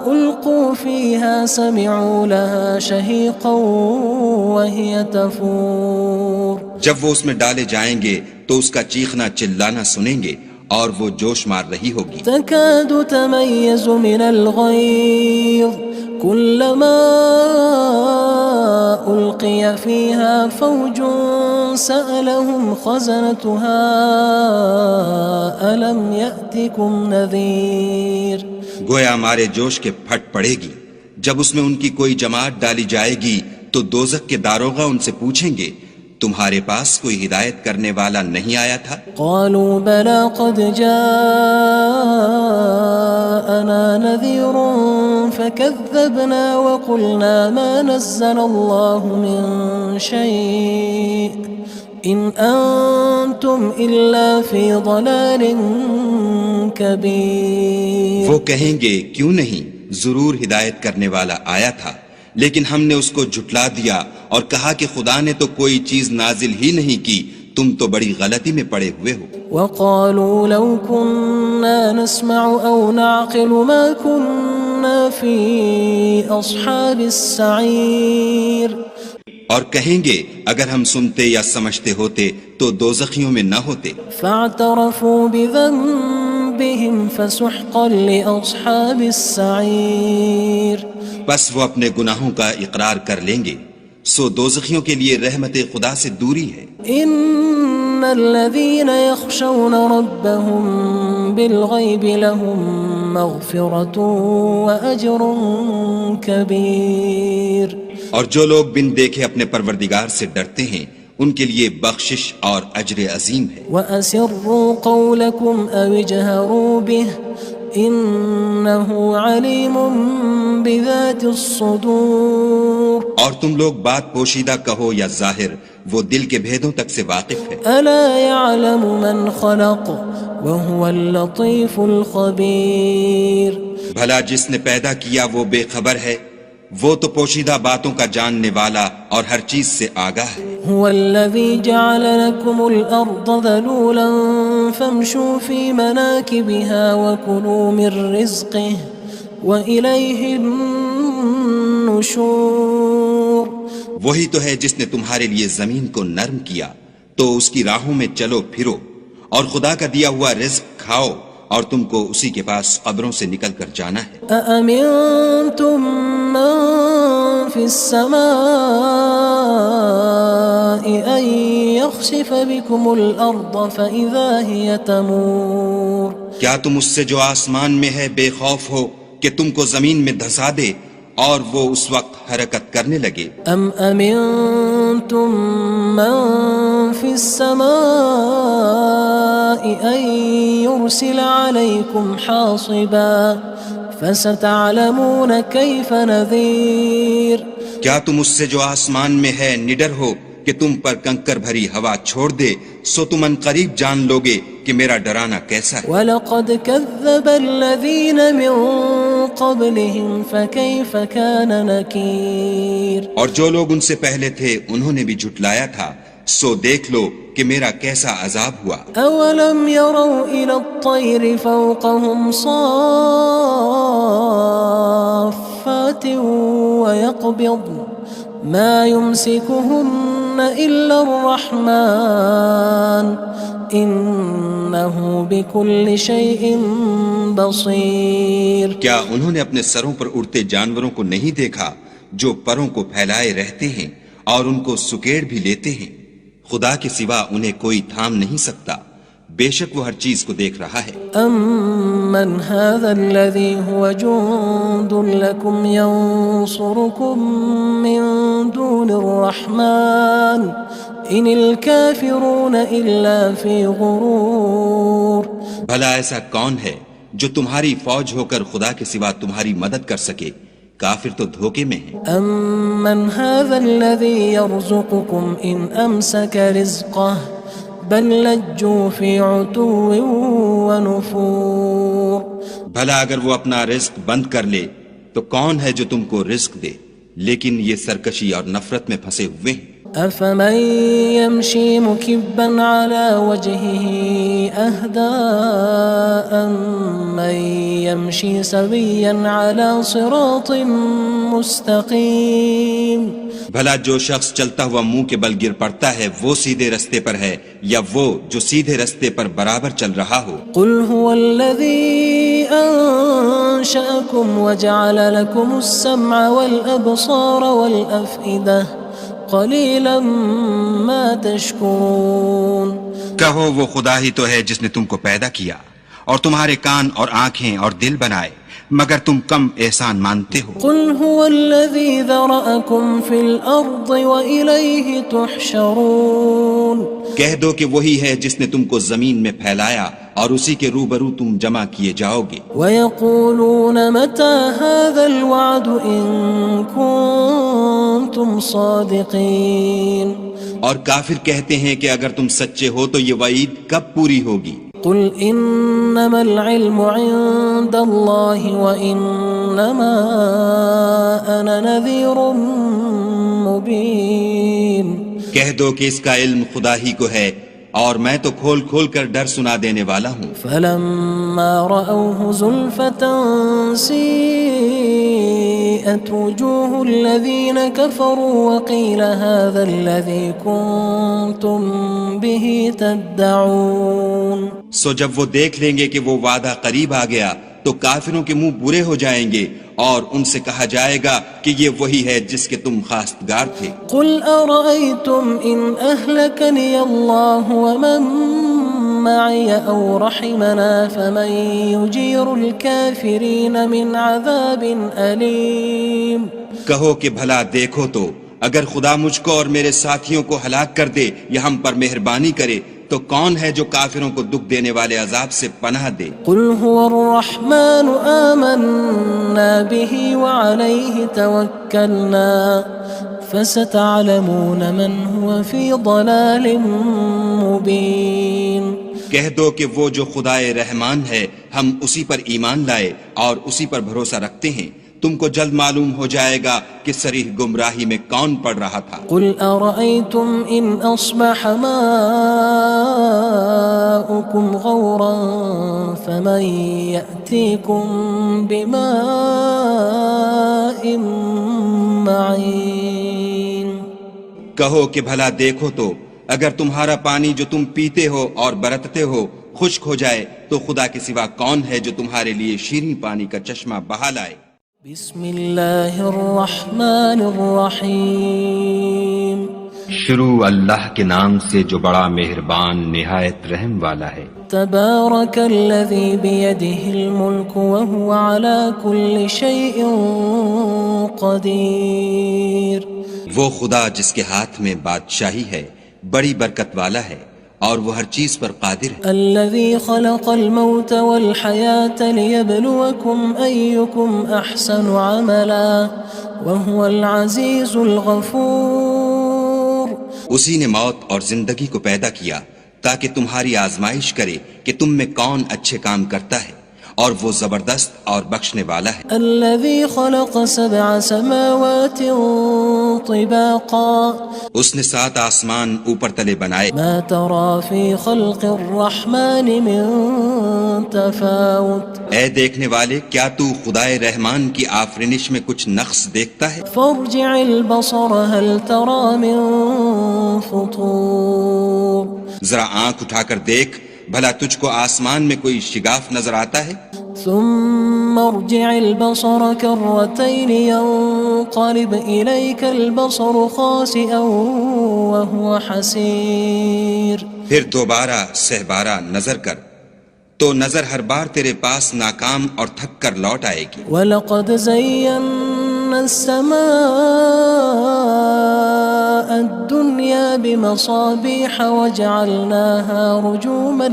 Speaker 1: القوا فيها سمعوا لها شهيقا وهي تفور۔
Speaker 3: جب وہ اس میں ڈالے جائیں گے تو اس کا چیخنا چلانا سنیں گے اور وہ جوش مار رہی ہوگی۔
Speaker 1: تكاد تميز من الغيظ كلما ألقي فيها فوج سألهم خزنتها ألم يأتكم نذير۔
Speaker 3: گویا ہمارے جوش کے پھٹ پڑے گی جب اس میں ان کی کوئی جماعت ڈالی جائے گی تو دوزخ کے داروغہ ان سے پوچھیں گے تمہارے پاس کوئی ہدایت کرنے والا نہیں آیا تھا؟
Speaker 1: قالوا بلى قد جاءنا نذير فكذبنا وقلنا ما نزل الله من شيء إن أنتم إلا في ضلال كبير۔
Speaker 3: وہ کہیں گے کیوں نہیں، ضرور ہدایت کرنے والا آیا تھا، لیکن ہم نے اس کو جھٹلا دیا اور کہا کہ خدا نے تو کوئی چیز نازل ہی نہیں کی، تم تو بڑی غلطی میں پڑے ہوئے ہو۔
Speaker 1: وقالوا لو كنا نسمع أو نعقل ما كنا في أصحاب السعير۔
Speaker 3: اور کہیں گے اگر ہم سنتے یا سمجھتے ہوتے تو دوزخیوں میں نہ ہوتے۔
Speaker 1: فاعترفوا بذنبهم فسحقا لأصحاب السعير۔
Speaker 3: بس وہ اپنے گناہوں کا اقرار کر لیں گے، سو دوزخیوں کے لیے رحمت خدا سے دوری ہے۔
Speaker 1: ان الذين يخشون ربهم بالغيب لهم مغفرة وأجر كبير۔
Speaker 3: اور جو لوگ بن دیکھے اپنے پروردگار سے ڈرتے ہیں ان کے لیے بخشش اور اجر عظیم ہے۔
Speaker 1: وَأَسِرُّوا قَوْلَكُمْ أَوِ اجْهَرُوا بِهِ إِنَّهُ عَلِيمٌ بِذَاتِ الصُّدُورِ۔
Speaker 3: اور تم لوگ بات پوشیدہ کہو یا ظاہر، وہ دل کے بھیدوں تک سے واقف ہے۔
Speaker 1: أَلَا يَعْلَمُ مَنْ خَلَقَ وَهُوَ اللَّطِيفُ الْخَبِيرُ۔
Speaker 3: بھلا جس نے پیدا کیا وہ بے خبر ہے، وہ تو پوشیدہ باتوں کا جاننے والا اور ہر چیز سے آگاہ ہے۔
Speaker 1: هو الذي جعل لكم الأرض ذلولا فامشوا في مناكبها وكلوا من رزقه وإليه النشور۔
Speaker 3: وہی تو ہے جس نے تمہارے لیے زمین کو نرم کیا تو اس کی راہوں میں چلو پھرو اور خدا کا دیا ہوا رزق کھاؤ اور تم کو اسی کے پاس قبروں سے نکل کر جانا ہے
Speaker 1: أأمنتم من في السماء أن يخسف بكم الأرض فإذا هي تمور
Speaker 3: کیا تم اس سے جو آسمان میں ہے بے خوف ہو کہ تم کو زمین میں دھسا دے اور وہ اس وقت حرکت کرنے لگے
Speaker 1: أم أمنتم من في السماء أن يرسل عليكم حاصبا فستعلمون كيف نذير
Speaker 3: کیا تم اس سے جو آسمان میں ہے نڈر ہو کہ تم پر کنکر بھری ہوا چھوڑ دے سو تم ان قریب جان لوگے کہ میرا ڈرانا کیسا ہے
Speaker 1: وَلَقَدْ كَذَّبَ الَّذِينَ مِن قَبْلِهِمْ فَكَيْفَ كَانَ نَكِيرٌ
Speaker 3: اور جو لوگ ان سے پہلے تھے انہوں نے بھی جھٹلایا تھا سو دیکھ لو کہ میرا کیسا عذاب ہوا
Speaker 1: أَوَلَمْ يَرَوْا إِلَى الطَّيْرِ فَوْقَهُمْ صَافَّاتٍ وَيَقْبِضْنَ مَا يُمْسِكُهُنَّ إِلَّا الرَّحْمَنُ إِنَّهُ بِكُلِّ شَيْءٍ بَصِيرٌ
Speaker 3: کیا انہوں نے اپنے سروں پر اڑتے جانوروں کو نہیں دیکھا جو پروں کو پھیلائے رہتے ہیں اور ان کو سکیڑ بھی لیتے ہیں خدا کے سوا انہیں کوئی تھام نہیں سکتا بے شک وہ ہر چیز کو دیکھ رہا ہے
Speaker 1: أَمَّنْ هَذَا الَّذِي هُوَ جُندٌ لَكُمْ يَنصُرُكُم مِّن دُونِ الرَّحْمَنِ إِنِ الْكَافِرُونَ إِلَّا فِي غُرُورٍ
Speaker 3: بھلا ایسا کون ہے جو تمہاری فوج ہو کر خدا کے سوا تمہاری مدد کر سکے کافر تو دھوکے میں ہیں
Speaker 1: أَمَّنْ هَذَا الَّذِي يَرْزُقُكُمْ إِنْ أَمْسَكَ رِزْقَهُ بَلْ لَجُّوا فِي عُتُوٍّ وَنُفُورٍ
Speaker 3: بھلا اگر وہ اپنا رزق بند کر لے تو کون ہے جو تم کو رزق دے لیکن یہ سرکشی اور نفرت میں پھنسے ہوئے ہیں
Speaker 1: أَفَمَن يَمْشِي مُكِبًّا عَلَى وَجْهِهِ أَهْدَىٰ أَمَّن يَمْشِي سَوِيًّا عَلَى صِرَاطٍ مُّسْتَقِيمٍ
Speaker 3: بھلا جو شخص چلتا ہوا منہ کے بل گر پڑتا ہے وہ سیدھے رستے پر ہے یا وہ جو سیدھے رستے پر برابر چل رہا ہو
Speaker 1: قُلْ هُوَ الَّذِي أَنشَأَكُمْ وَجَعَلَ لَكُمُ السَّمْعَ وَالْأَبْصَارَ وَالْأَفْئِدَةَ قَلِيلًا مَا تَشْكُرُونَ
Speaker 3: کہو وہ خدا ہی تو ہے جس نے تم کو پیدا کیا اور تمہارے کان اور آنکھیں اور دل بنائے مگر تم کم احسان مانتے ہو
Speaker 1: قُلْ هُوَ الَّذِي ذَرَأَكُمْ فِي الْأَرْضِ وَإِلَيْهِ تُحْشَرُونَ
Speaker 3: کہہ دو کہ وہی ہے جس نے تم کو زمین میں پھیلایا اور اسی کے روبرو تم جمع کیے جاؤ گے
Speaker 1: وَيَقُولُونَ مَتَى هَذَا الْوَعْدُ إِن كُنتُمْ صَادِقِينَ
Speaker 3: اور کافر کہتے ہیں کہ اگر تم سچے ہو تو یہ وعید کب پوری ہوگی
Speaker 1: قُلْ إِنَّمَا الْعِلْمُ عِندَ اللَّهِ وَإِنَّمَا أَنَا نَذِيرٌ مُّبِينٌ
Speaker 3: کہہ دو کہ اس کا علم خدا ہی کو ہے اور میں تو کھول کھول کر ڈر سنا دینے والا ہوں
Speaker 1: فَلَمَّا رَأَوْهُ زُلْفَةً سِيئَتْ وُجُوهُ الَّذِينَ كَفَرُوا وَقِيلَ هَذَا الَّذِي كُنتُم بِهِ تَدَّعُونَ
Speaker 3: سو جب وہ دیکھ لیں گے کہ وہ وعدہ قریب آ گیا تو کافروں کے منہ برے ہو جائیں گے اور ان سے کہا جائے گا کہ یہ وہی ہے جس کے تم خواستگار تھے
Speaker 1: قُلْ أَرَأَيْتُمْ إِنْ أَهْلَكَنِيَ اللَّهُ وَمَن مَّعِيَ أَوْ رَحِمَنَا فَمَن يُجِيرُ الْكَافِرِينَ مِنْ عَذَابٍ أَلِيمٍ
Speaker 3: کہو کہ بھلا دیکھو تو اگر خدا مجھ کو اور میرے ساتھیوں کو ہلاک کر دے یا ہم پر مہربانی کرے تو کون ہے جو کافروں کو دکھ دینے والے عذاب سے پناہ دے
Speaker 1: قُلْ هُوَ الرَّحْمَنُ آمَنَّا بِهِ وَعَلَيْهِ تَوَكَّلْنَا فَسَتَعْلَمُونَ مَنْ هُوَ فِي ضَلَالٍ مُّبِينٍ
Speaker 3: کہہ دو کہ وہ جو خدائے رحمان ہے ہم اسی پر ایمان لائے اور اسی پر بھروسہ رکھتے ہیں تم کو جلد معلوم ہو جائے گا کہ صریح گمراہی میں کون پڑ رہا تھا
Speaker 1: قُلْ أَرَأَيْتُمْ إِنْ أَصْبَحَ مَاؤُكُمْ غَوْرًا فَمَن يَأْتِيكُم بِمَاءٍ مَّعِينٍ
Speaker 3: کہو کہ بھلا دیکھو تو اگر تمہارا پانی جو تم پیتے ہو اور برتتے ہو خشک ہو جائے تو خدا کے سوا کون ہے جو تمہارے لیے شیریں پانی کا چشمہ بہا لائے؟
Speaker 1: بسم اللہ الرحمن الرحیم
Speaker 2: شروع اللہ کے نام سے جو بڑا مہربان نہایت رحم والا ہے۔
Speaker 1: تبارک الذی بیدہ الملک وہو علی کل شیء قدیر۔
Speaker 3: وہ خدا جس کے ہاتھ میں بادشاہی ہے بڑی برکت والا ہے اور وہ ہر چیز پر قادر ہے۔
Speaker 1: الذي خلق الموت والحياة ليبلوكم أيكم أحسن عملا وهو العزيز الغفور۔
Speaker 3: اسی نے موت اور زندگی کو پیدا کیا تاکہ تمہاری آزمائش کرے کہ تم میں کون اچھے کام کرتا ہے اور وہ زبردست اور بخشنے والا ہے۔
Speaker 1: الذي خلق 7 سماوات طباقا۔
Speaker 3: اس نے 7 آسمان اوپر تلے بنائے۔
Speaker 1: ما ترى في خلق الرحمن من تفاوت۔
Speaker 3: اے دیکھنے والے کیا تو خدائے رحمان کی آفرینش میں کچھ نقص دیکھتا ہے؟
Speaker 1: فارجع البصر هل ترى من فطور۔
Speaker 3: ذرا آنکھ اٹھا کر دیکھ بھلا تجھ کو آسمان میں کوئی شگاف نظر آتا ہے؟
Speaker 1: ثم ارجع البصر كرتين ينقلب إليك البصر خاسئا وهو حسير۔
Speaker 3: پھر دوبارہ سہبارہ نظر کر تو نظر ہر بار تیرے پاس ناکام اور تھک کر لوٹ آئے گی۔
Speaker 1: وَلَقَدْ زَيَّنَّا السَّمَاءَ الدُّنْيَا بِمَصَابِيحَ وَجَعَلْنَاهَا رُجُومًا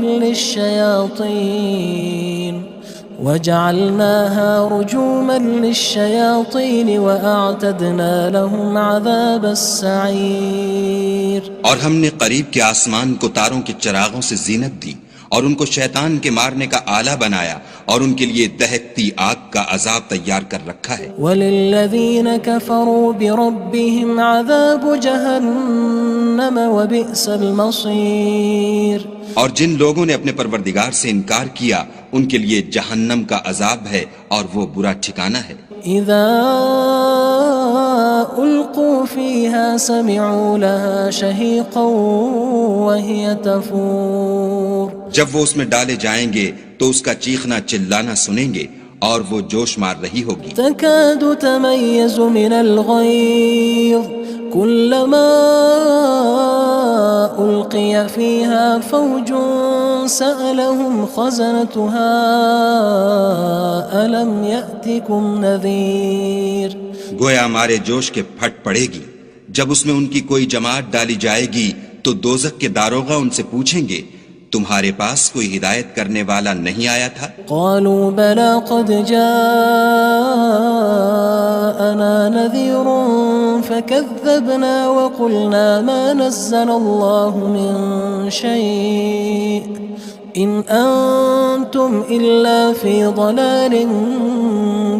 Speaker 1: لِلشَّيَاطِينِ وَأَعْتَدْنَا لَهُمْ عَذَابَ السَّعِيرِ۔
Speaker 3: اور ہم نے قریب کے آسمان کو تاروں کے چراغوں سے زینت دی اور ان کو شیطان کے مارنے کا آلہ بنایا اور ان کے لیے دہکتی آگ کا عذاب تیار کر رکھا ہے۔
Speaker 1: وَلِلَّذِينَ كَفَرُوا بِرَبِّهِمْ عَذَابُ جَهَنَّمَ وَبِئْسَ الْمَصِيرُ۔
Speaker 3: اور جن لوگوں نے اپنے پروردگار سے انکار کیا ان کے لیے جہنم کا عذاب ہے اور وہ برا ٹھکانہ ہے۔
Speaker 1: اذا القوا فيها سمعوا لها شهيقا وهي تفور۔
Speaker 3: جب وہ اس میں ڈالے جائیں گے تو اس کا چیخنا چلانا سنیں گے اور وہ جوش مار رہی ہوگی۔
Speaker 1: تكاد تميز من الغيظ كلما ألقي فيها فوج سألهم خزنتها ألم يأتكم نذير۔
Speaker 3: گویا ہمارے جوش کے پھٹ پڑے گی جب اس میں ان کی کوئی جماعت ڈالی جائے گی تو دوزخ کے داروغہ ان سے پوچھیں گے تمہارے پاس کوئی ہدایت کرنے والا نہیں آیا تھا؟
Speaker 1: قالوا بلى قد جاءنا نذير فكذبنا وقلنا ما نزل الله من شيء إن أنتم إلا في ضلال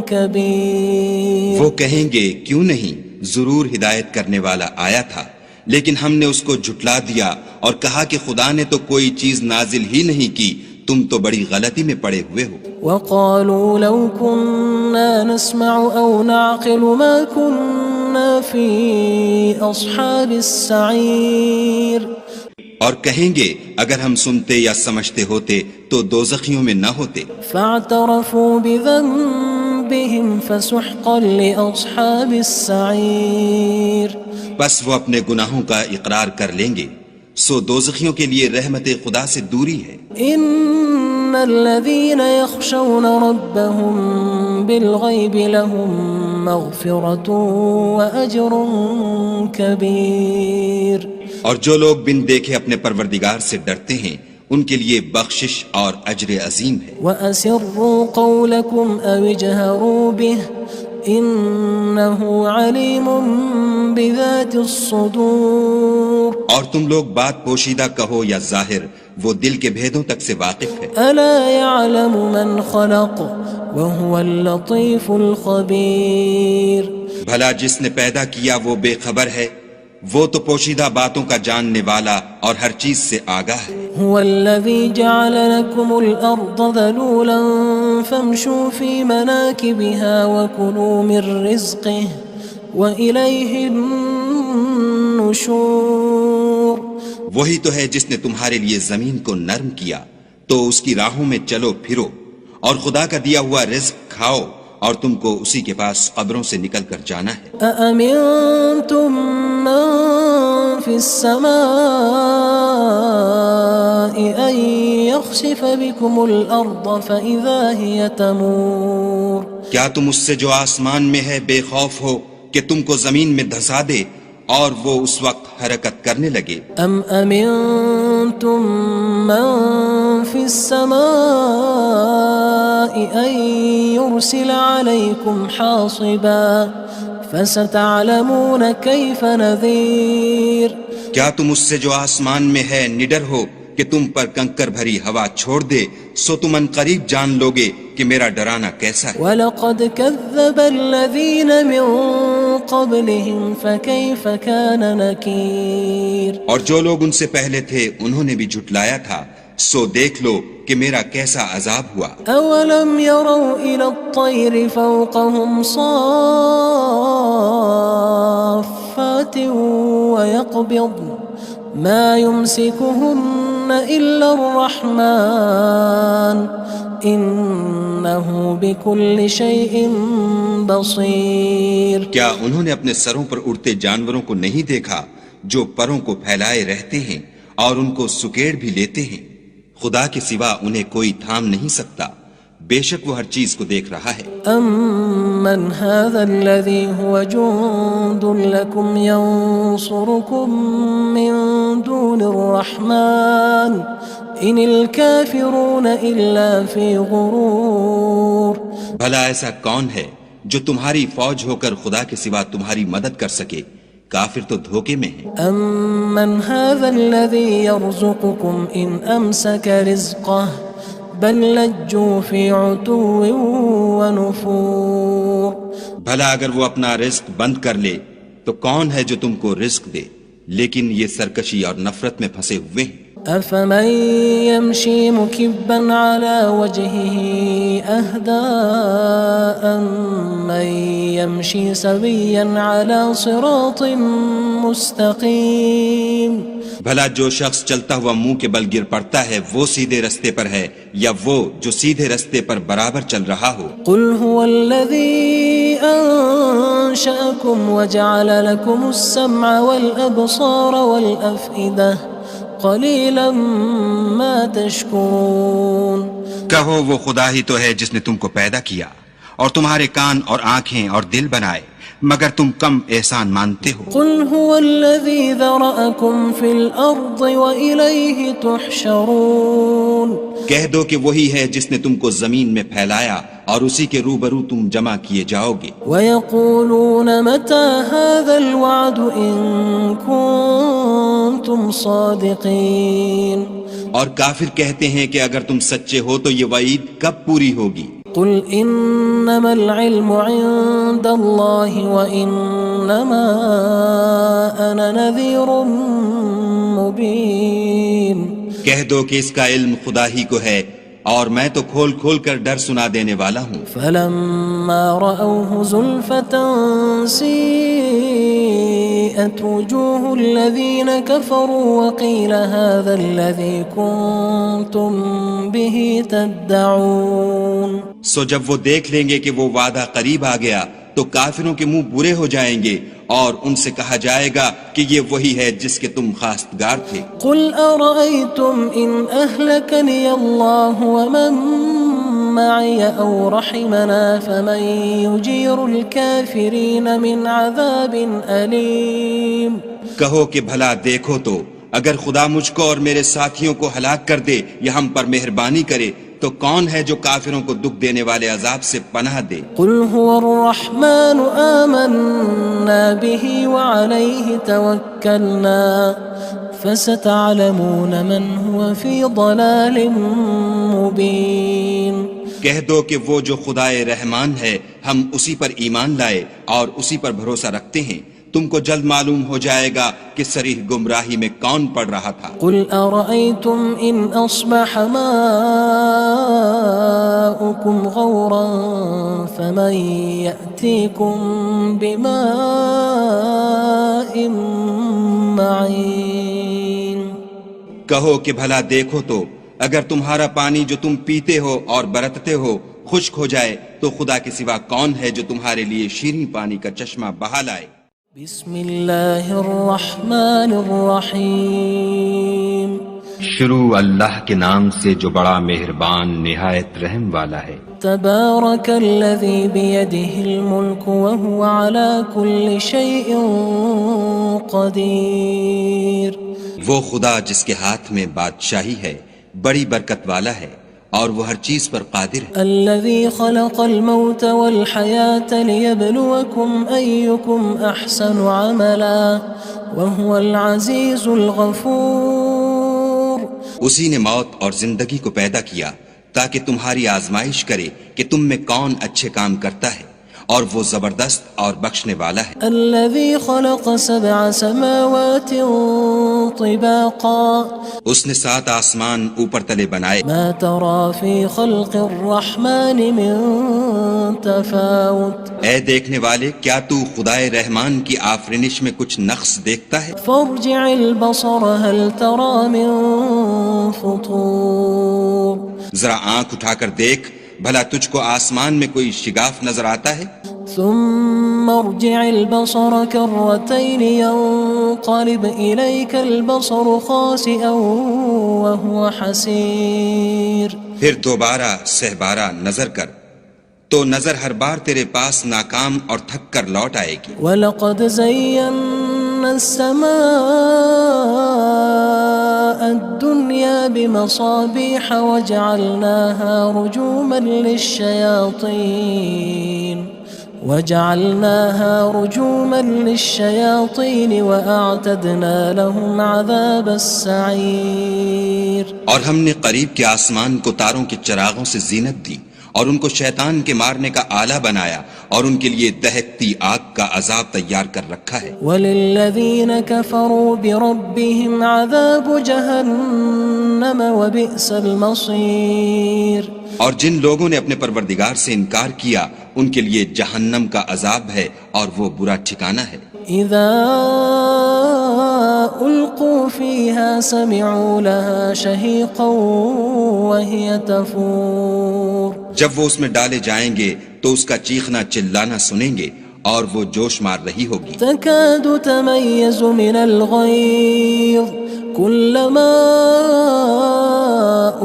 Speaker 1: كبير۔
Speaker 3: وہ کہیں گے کیوں نہیں، ضرور ہدایت کرنے والا آیا تھا لیکن ہم نے اس کو جھٹلا دیا اور کہا کہ خدا نے تو کوئی چیز نازل ہی نہیں کی، تم تو بڑی غلطی میں پڑے ہوئے ہو۔
Speaker 1: وقالوا لو كنا نسمع أو نعقل ما كنا في أصحاب السعير۔
Speaker 3: اور کہیں گے اگر ہم سنتے یا سمجھتے ہوتے تو دوزخیوں میں نہ ہوتے۔
Speaker 1: فاعترفوا بذنبهم فسحقا لأصحاب السعير۔
Speaker 3: بس وہ اپنے گناہوں کا اقرار کر لیں گے، سو دوزخیوں کے لیے رحمت خدا سے دوری ہے۔
Speaker 1: ان الذين يخشون ربهم بالغيب لهم مغفرة واجر كبير۔
Speaker 3: اور جو لوگ بن دیکھے اپنے پروردگار سے ڈرتے ہیں ان کے لیے بخشش اور اجر عظیم ہے۔
Speaker 1: وَأَسِرُّوا قَوْلَكُمْ أَوِ اجْهَرُوا بِهِ إِنَّهُ عَلِيمٌ بِذَاتِ الصُّدُورِ۔
Speaker 3: اور تم لوگ بات پوشیدہ کہو یا ظاہر، وہ دل کے بھیدوں تک سے واقف ہے۔
Speaker 1: أَلَا يَعْلَمُ مَنْ خَلَقَ وَهُوَ اللَّطِيفُ الْخَبِيرُ۔
Speaker 3: بھلا جس نے پیدا کیا وہ بے خبر ہے، وہ تو پوشیدہ باتوں کا جاننے والا اور ہر چیز سے آگاہ ہے۔
Speaker 1: هو الذي جعل لكم الأرض ذلولا فامشوا في مناكبها وكلوا من رزقه وإليه النشور۔ النشور
Speaker 3: وہی تو ہے جس نے تمہارے لیے زمین کو نرم کیا تو اس کی راہوں میں چلو پھرو، اور خدا کا دیا ہوا رزق کھاؤ، اور تم کو اسی کے پاس قبروں سے نکل کر جانا ہے۔
Speaker 1: أأمنتم من في السماء أن يخسف بكم الأرض فإذا هي تمور
Speaker 3: کیا تم اس سے جو آسمان میں ہے بے خوف ہو کہ تم کو زمین میں دھسا دے اور وہ اس وقت حرکت کرنے لگے؟
Speaker 1: أم أمنتم من في السماء أن يرسل عليكم حاصبا فستعلمون كيف نذير
Speaker 3: کیا تم اس سے جو آسمان میں ہے نڈر ہو کہ تم پر کنکر بھری ہوا چھوڑ دے، سو تم ان قریب جان لوگے کہ میرا ڈرانا کیسا ہے۔
Speaker 1: وَلَقَدْ كَذَّبَ الَّذِينَ مِن قَبْلِهِمْ فَكَيْفَ كَانَ نَكِيرٌ
Speaker 3: اور جو لوگ ان سے پہلے تھے انہوں نے بھی جھٹلایا تھا، سو دیکھ لو کہ میرا کیسا عذاب ہوا۔
Speaker 1: أَوَلَمْ يَرَوْا إِلَى الطَّيْرِ فَوْقَهُمْ صَافَّاتٍ وَيَقْبِضْنَ مَا يُمْسِكُهُنَّ إِلَّا الرَّحْمَنُ إِنَّهُ بِكُلِّ شَيْءٍ بَصِيرٌ
Speaker 3: کیا انہوں نے اپنے سروں پر اڑتے جانوروں کو نہیں دیکھا جو پروں کو پھیلائے رہتے ہیں اور ان کو سکیڑ بھی لیتے ہیں؟ خدا کے سوا انہیں کوئی تھام نہیں سکتا، بے شک وہ ہر چیز کو دیکھ رہا ہے۔
Speaker 1: أَمَّنْ هَذَا الَّذِي هُوَ جُندٌ لَكُمْ يَنصُرُكُم مِّن دُونِ الرَّحْمَنِ إِنِ الْكَافِرُونَ إِلَّا فِي غُرُورٍ
Speaker 3: بھلا ایسا کون ہے جو تمہاری فوج ہو کر خدا کے سوا تمہاری مدد کر سکے؟ کافر تو دھوکے میں ہیں۔
Speaker 1: أَمَّنْ هَذَا الَّذِي يَرْزُقُكُمْ إِنْ أَمْسَكَ رِزْقَهُ بَلْ لَجُّوا فِي عُتُوٍّ وَنُفُورٍ
Speaker 3: بھلا اگر وہ اپنا رزق بند کر لے تو کون ہے جو تم کو رزق دے، لیکن یہ سرکشی اور نفرت میں پھنسے ہوئے ہیں۔
Speaker 1: أَفَمَن يَمْشِي مُكِبًّا عَلَى وَجْهِهِ أَهْدَىٰ أَمَّن يَمْشِي سَوِيًّا عَلَى صِرَاطٍ مُّسْتَقِيمٍ
Speaker 3: بھلا جو شخص چلتا ہوا منہ کے بل گر پڑتا ہے وہ سیدھے رستے پر ہے یا وہ جو سیدھے رستے پر برابر چل رہا ہو؟
Speaker 1: قُلْ هُوَ الَّذِي أَنشَأَكُمْ وَجَعَلَ لَكُمُ السَّمْعَ وَالْأَبْصَارَ وَالْأَفْئِدَةَ قَلِيلًا مَا تَشْكُرُونَ
Speaker 3: کہو وہ خدا ہی تو ہے جس نے تم کو پیدا کیا اور تمہارے کان اور آنکھیں اور دل بنائے، مگر تم کم احسان مانتے ہو۔
Speaker 1: قُلْ هُوَ الَّذِي ذَرَأَكُمْ فِي الْأَرْضِ وَإِلَيْهِ تُحْشَرُونَ
Speaker 3: کہہ دو کہ وہی ہے جس نے تم کو زمین میں پھیلایا اور اسی کے روبرو تم جمع کیے جاؤ گے۔
Speaker 1: وَيَقُولُونَ مَتَى هَذَا الْوَعْدُ إِن كُنتُمْ صَادِقِينَ
Speaker 3: اور کافر کہتے ہیں کہ اگر تم سچے ہو تو یہ وعید کب پوری ہوگی؟
Speaker 1: قُلْ إِنَّمَا الْعِلْمُ عِندَ اللَّهِ وَإِنَّمَا أَنَا نَذِيرٌ مُّبِينٌ
Speaker 3: کہہ دو کہ اس کا علم خدا ہی کو ہے اور میں تو کھول کھول کر ڈر سنا دینے والا ہوں۔
Speaker 1: فَلَمَّا رَأَوْهُ زُلْفَةً سِيئَتْ وُجُوهُ الَّذِينَ كَفَرُوا وَقِيلَ هَذَا الَّذِي كُنتُم بِهِ تَدَّعُونَ
Speaker 3: سو جب وہ دیکھ لیں گے کہ وہ وعدہ قریب آ گیا تو کافروں کے منہ برے ہو جائیں گے اور ان سے کہا جائے گا کہ یہ وہی ہے جس کے تم خواستگار تھے۔
Speaker 1: قُلْ أَرَأَيْتُمْ إِنْ أَهْلَكَنِيَ اللَّهُ وَمَن مَّعِيَ أَوْ رَحِمَنَا فَمَن يُجِيرُ الْكَافِرِينَ مِنْ عَذَابٍ أَلِيمٍ
Speaker 3: کہو کہ بھلا دیکھو تو اگر خدا مجھ کو اور میرے ساتھیوں کو ہلاک کر دے یا ہم پر مہربانی کرے تو کون ہے جو کافروں کو دکھ دینے والے عذاب سے پناہ دے؟
Speaker 1: قُلْ هُوَ الرَّحْمَنُ آمَنَّا بِهِ وَعَلَيْهِ تَوَكَّلْنَا فَسَتَعْلَمُونَ مَنْ هُوَ فِي ضَلَالٍ مُّبِينٍ
Speaker 3: کہہ دو کہ وہ جو خدائے رحمان ہے ہم اسی پر ایمان لائے اور اسی پر بھروسہ رکھتے ہیں، تم کو جلد معلوم ہو جائے گا کہ صریح گمراہی میں کون پڑ رہا تھا۔
Speaker 1: قُلْ أَرَأَيْتُمْ إِنْ أَصْبَحَ مَاؤُكُمْ غَوْرًا فَمَن يَأْتِيكُم بِمَاءٍ معين
Speaker 3: کہو کہ بھلا دیکھو تو اگر تمہارا پانی جو تم پیتے ہو اور برتتے ہو خشک ہو جائے تو خدا کے سوا کون ہے جو تمہارے لیے شیریں پانی کا چشمہ بہا لائے؟
Speaker 1: بسم اللہ الرحمن الرحیم
Speaker 2: شروع اللہ کے نام سے جو بڑا مہربان نہایت رحم والا ہے۔
Speaker 1: تبارک الذی بیدہ الملک وہو علی کل شیء قدیر
Speaker 3: وہ خدا جس کے ہاتھ میں بادشاہی ہے بڑی برکت والا ہے اور وہ ہر چیز پر قادر ہے۔
Speaker 1: الذي خلق الموت والحياة ليبلوكم أيكم أحسن عملا وهو العزيز الغفور
Speaker 3: اسی نے موت اور زندگی کو پیدا کیا تاکہ تمہاری آزمائش کرے کہ تم میں کون اچھے کام کرتا ہے اور وہ زبردست اور بخشنے والا ہے۔
Speaker 1: الذي خلق 7 سماوات طباقا
Speaker 3: اس نے 7 آسمان اوپر تلے بنائے،
Speaker 1: ما ترى في خلق الرحمن من تفاوت
Speaker 3: اے دیکھنے والے کیا تو خدائے رحمان کی آفرینش میں کچھ نقص دیکھتا ہے؟
Speaker 1: فارجع البصر هل ترى من فطور
Speaker 3: ذرا آنکھ اٹھا کر دیکھ بھلا تجھ کو آسمان میں کوئی شگاف نظر آتا ہے؟
Speaker 1: ثم ارجع البصر كرتين ينقلب إليك البصر خاسئا وهو حسير
Speaker 3: پھر دوبارہ سہبارہ نظر کر تو نظر ہر بار تیرے پاس ناکام اور تھک کر لوٹ آئے گی۔
Speaker 1: وَلَقَدْ زَيَّنَّا السَّمَاءَ الدُّنْيَا بِمَصَابِيحَ وَجَعَلْنَاهَا رُجُومًا لِلشَّيَاطِينِ وَأَعْتَدْنَا لَهُمْ عَذَابَ السَّعِيرِ
Speaker 3: اور ہم نے قریب کے آسمان کو تاروں کے چراغوں سے زینت دی اور ان کو شیطان کے مارنے کا آلہ بنایا اور ان کے لیے دہکتی آگ کا عذاب تیار کر رکھا ہے۔
Speaker 1: وَلِلَّذِينَ كَفَرُوا بِرَبِّهِمْ عَذَابُ جَهَنَّمَ وَبِئْسَ الْمَصِيرُ
Speaker 3: اور جن لوگوں نے اپنے پروردگار سے انکار کیا ان کے لیے جہنم کا عذاب ہے اور وہ برا ٹھکانہ ہے۔
Speaker 1: اذا القوا فيها سمعوا لها شهيقا وهي تفور
Speaker 3: جب وہ اس میں ڈالے جائیں گے تو اس کا چیخنا چلانا سنیں گے اور وہ جوش مار رہی ہوگی۔
Speaker 1: تكاد تميز من الغيظ كلما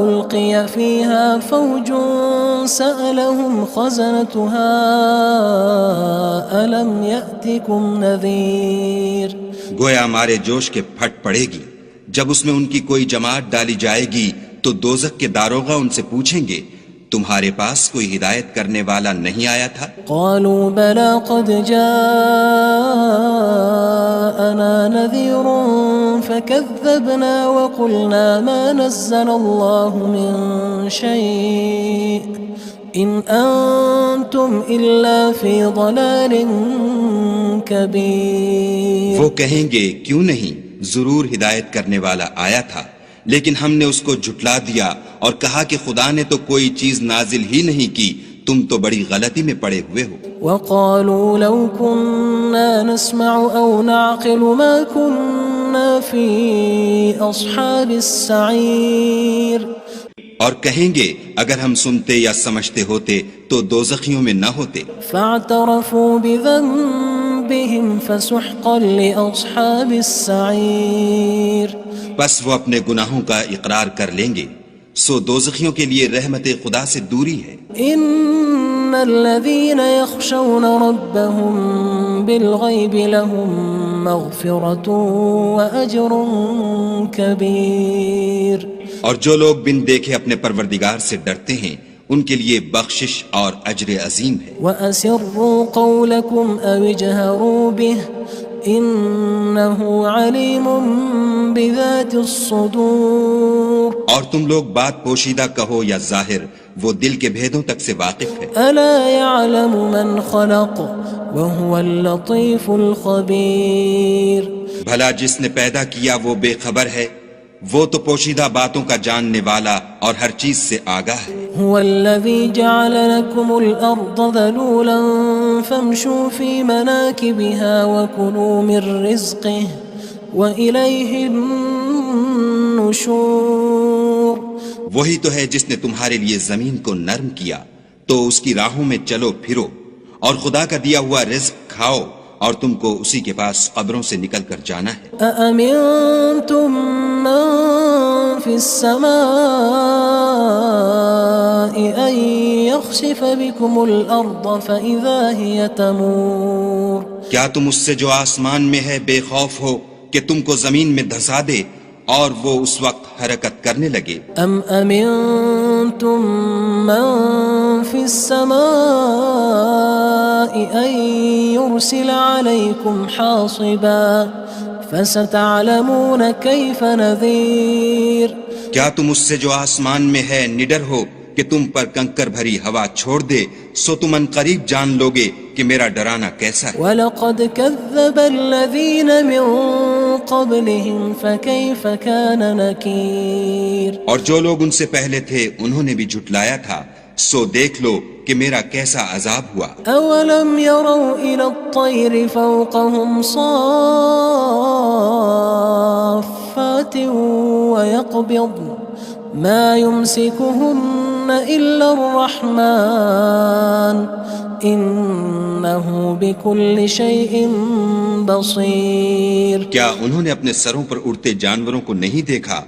Speaker 1: ألقي فيها فوج سألهم خزنتها ألم يأتكم نذير
Speaker 3: گویا مارے جوش کے پھٹ پڑے گی جب اس میں ان کی کوئی جماعت ڈالی جائے گی تو دوزخ کے داروغہ ان سے پوچھیں گے تمہارے پاس کوئی ہدایت کرنے والا نہیں آیا تھا؟
Speaker 1: قالوا بلى قد جاءنا نذير فكذبنا وقلنا ما نزل الله من شيء إن أنتم إلا في ضلال كبير
Speaker 3: وہ کہیں گے کیوں نہیں ضرور ہدایت کرنے والا آیا تھا لیکن ہم نے اس کو جھٹلا دیا اور کہا کہ خدا نے تو کوئی چیز نازل ہی نہیں کی، تم تو بڑی غلطی میں پڑے ہوئے ہو۔
Speaker 1: وقالوا لو كنا نسمع أو نعقل ما كنا في أصحاب السعير
Speaker 3: اور کہیں گے اگر ہم سنتے یا سمجھتے ہوتے تو دوزخیوں میں نہ ہوتے۔
Speaker 1: فاعترفوا بذنبهم فسحقا لأصحاب السعير
Speaker 3: بس وہ اپنے گناہوں کا اقرار کر لیں گے سو دوزخیوں کے لیے رحمت خدا سے دوری ہے۔
Speaker 1: ان الذين يخشون ربهم بالغيب لهم مغفرة وأجر كبير
Speaker 3: اور جو لوگ بن دیکھے اپنے پروردگار سے ڈرتے ہیں ان کے لیے بخشش اور اجر عظیم ہے۔
Speaker 1: وَأَسِرُّوا قَوْلَكُمْ أَوِ اجْهَرُوا بِهِ إِنَّهُ عَلِيمٌ بِذَاتِ الصُّدُورِ
Speaker 3: اور تم لوگ بات پوشیدہ کہو یا ظاہر وہ دل کے بھیدوں تک سے واقف ہے۔
Speaker 1: أَلَا يَعْلَمُ مَنْ خَلَقَ وَهُوَ اللَّطِيفُ الْخَبِيرُ
Speaker 3: بھلا جس نے پیدا کیا وہ بے خبر ہے، وہ تو پوشیدہ باتوں کا جاننے والا اور ہر چیز سے آگاہ ہے۔
Speaker 1: هو الذي جعل لكم الأرض ذلولا فامشوا في مناكبها وكلوا من رزقه وإليه النشور
Speaker 3: وہی تو ہے جس نے تمہارے لیے زمین کو نرم کیا تو اس کی راہوں میں چلو پھرو اور خدا کا دیا ہوا رزق کھاؤ اور تم کو اسی کے پاس قبروں سے نکل کر جانا ہے۔
Speaker 1: أأمنتم من في السماء أن يخسف بكم الأرض فإذا هي تمور
Speaker 3: کیا تم اس سے جو آسمان میں ہے بے خوف ہو کہ تم کو زمین میں دھسا دے اور وہ اس وقت حرکت کرنے لگے؟
Speaker 1: أم أمنتم من في السماء أن يرسل عليكم حاصبا فستعلمون كيف نذير
Speaker 3: کیا تم اس سے جو آسمان میں ہے نڈر ہو کہ تم پر کنکر بھری ہوا چھوڑ دے سو تم ان قریب جان لوگے کہ میرا ڈرانا کیسا ہے۔
Speaker 1: وَلَقَدْ كَذَّبَ الَّذِينَ مِن قَبْلِهِمْ فَكَيْفَ كَانَ نَكِيرٌ
Speaker 3: اور جو لوگ ان سے پہلے تھے انہوں نے بھی جھٹلایا تھا سو دیکھ لو کہ میرا کیسا عذاب ہوا۔
Speaker 1: أَوَلَمْ يَرَوْا إِلَى الطَّيْرِ فَوْقَهُمْ صَافَّاتٍ وَيَقْبِضْنَ مَا يُمْسِكُهُنَّ إِلَّا الرَّحْمَنُ إِنَّهُ بِكُلِّ شَيْءٍ بَصِيرٌ
Speaker 3: کیا انہوں نے اپنے سروں پر اڑتے جانوروں کو نہیں دیکھا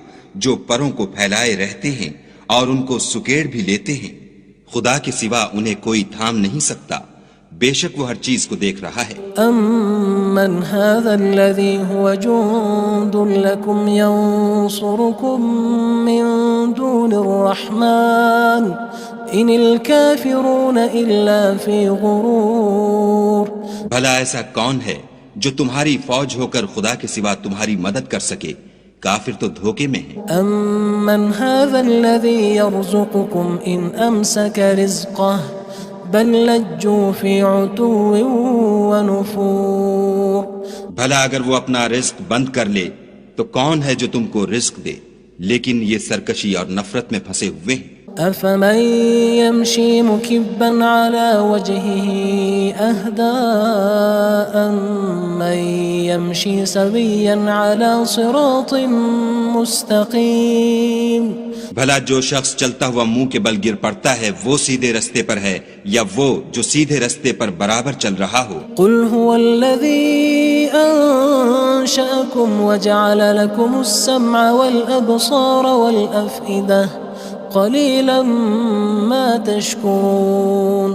Speaker 3: جو پروں کو پھیلائے رہتے ہیں اور ان کو سکیڑ بھی لیتے ہیں؟ خدا کے سوا انہیں کوئی تھام نہیں سکتا، بے شک وہ ہر چیز کو دیکھ رہا ہے۔
Speaker 1: أَمَّنْ هَذَا الَّذِي هُوَ جُندٌ لَكُمْ يَنصُرُكُم مِّن دُونِ الرَّحْمَنِ إِنِ الْكَافِرُونَ إِلَّا فِي غُرُورٍ
Speaker 3: بھلا ایسا کون ہے جو تمہاری فوج ہو کر خدا کے سوا تمہاری مدد کر سکے؟ کافر تو دھوکے میں ہیں۔
Speaker 1: أَمَّنْ هَذَا الَّذِي يَرْزُقُكُمْ إِنْ أَمْسَكَ رِزْقَهُ بَلْ لَجُّوا فِي عُتُوٍّ وَنُفُورٍ
Speaker 3: بھلا اگر وہ اپنا رزق بند کر لے تو کون ہے جو تم کو رزق دے؟ لیکن یہ سرکشی اور نفرت میں پھنسے ہوئے ہیں۔
Speaker 1: أَفَمَن يَمْشِي مُكِبًّا عَلَى وَجْهِهِ أَهْدَىٰ أَمَّن يَمْشِي سَوِيًّا عَلَى صِرَاطٍ مُّسْتَقِيمٍ
Speaker 3: بھلا جو شخص چلتا ہوا منہ کے بل گر پڑتا ہے وہ سیدھے رستے پر ہے یا وہ جو سیدھے رستے پر برابر چل رہا ہو؟
Speaker 1: قُلْ هُوَ الَّذِي أَنشَأَكُمْ وَجَعَلَ لَكُمُ السَّمْعَ وَالْأَبْصَارَ وَالْأَفْئِدَةَ قَلِيلًا مَا تَشْكُرُونَ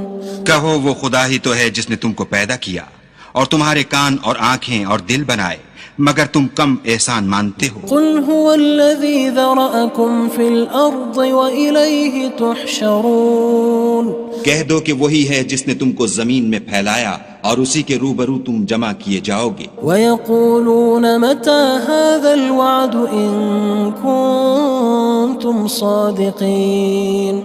Speaker 3: کہو وہ خدا ہی تو ہے جس نے تم کو پیدا کیا اور تمہارے کان اور آنکھیں اور دل بنائے، مگر تم کم احسان مانتے ہو۔
Speaker 1: قُلْ هُوَ الَّذِي ذَرَأَكُمْ فِي الْأَرْضِ وَإِلَيْهِ تُحْشَرُونَ
Speaker 3: کہہ دو کہ وہی ہے جس نے تم کو زمین میں پھیلایا اور اسی کے روبرو تم جمع کیے جاؤ گے۔
Speaker 1: وَيَقُولُونَ مَتَى هَذَا الْوَعْدُ إِن كُنتُمْ صَادِقِينَ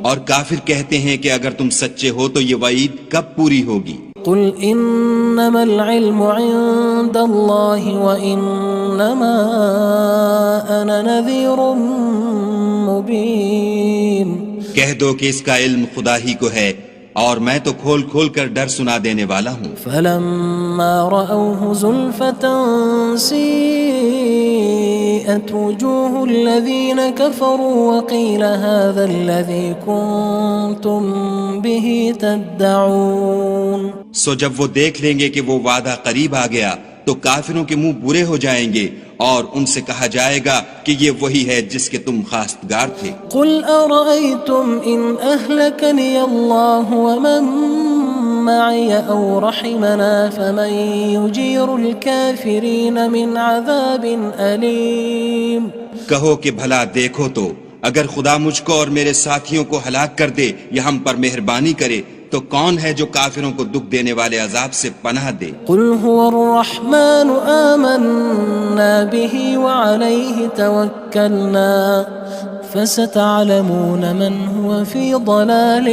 Speaker 3: اور کافر کہتے ہیں کہ اگر تم سچے ہو تو یہ وعید کب پوری ہوگی؟
Speaker 1: قُلْ إِنَّمَا الْعِلْمُ عِندَ اللَّهِ وَإِنَّمَا أَنَا نَذِيرٌ مُّبِينٌ
Speaker 3: کہہ دو کہ اس کا علم خدا ہی کو ہے اور میں تو کھول کھول کر ڈر سنا دینے والا ہوں۔
Speaker 1: فَلَمَّا رَأَوْهُ زُلْفَةً سِيئَتْ وُجُوهُ الَّذِينَ كَفَرُوا وَقِيلَ هَذَا الَّذِي كُنتُم بِهِ تَدَّعُونَ
Speaker 3: سو جب وہ دیکھ لیں گے کہ وہ وعدہ قریب آ گیا تو کافروں کے منہ برے ہو جائیں گے اور ان سے کہا جائے گا کہ یہ وہی ہے جس کے تم خواستگار تھے۔
Speaker 1: قُلْ أَرَأَيْتُمْ إِنْ أَهْلَكَنِيَ اللَّهُ وَمَن مَّعِيَ أَوْ رَحِمَنَا فَمَن يُجِيرُ الْكَافِرِينَ مِنْ عَذَابٍ أَلِيمٍ
Speaker 3: کہو کہ بھلا دیکھو تو اگر خدا مجھ کو اور میرے ساتھیوں کو ہلاک کر دے یا ہم پر مہربانی کرے تو کون ہے جو کافروں کو دکھ دینے والے عذاب سے پناہ دے؟
Speaker 1: قُلْ هُوَ الرَّحْمَنُ آمَنَّا بِهِ وَعَلَيْهِ تَوَكَّلْنَا فَسَتَعْلَمُونَ مَنْ هُوَ فِي ضَلَالٍ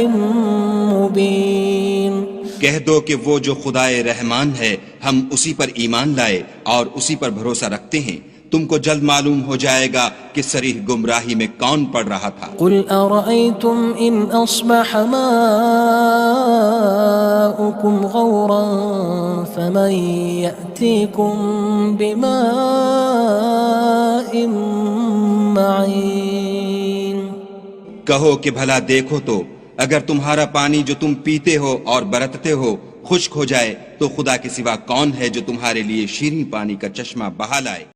Speaker 1: مُّبِينٍ
Speaker 3: کہہ دو کہ وہ جو خدائے رحمان ہے ہم اسی پر ایمان لائے اور اسی پر بھروسہ رکھتے ہیں، تم کو جلد معلوم ہو جائے گا کہ صریح گمراہی میں کون پڑ رہا تھا۔
Speaker 1: قل أرأيتم إن أصبح ماؤكم غورا فمن يأتيكم بماء معين۔
Speaker 3: کہو کہ بھلا دیکھو تو اگر تمہارا پانی جو تم پیتے ہو اور برتتے ہو خشک ہو جائے تو خدا کے سوا کون ہے جو تمہارے لیے شیریں پانی کا چشمہ بہا لائے۔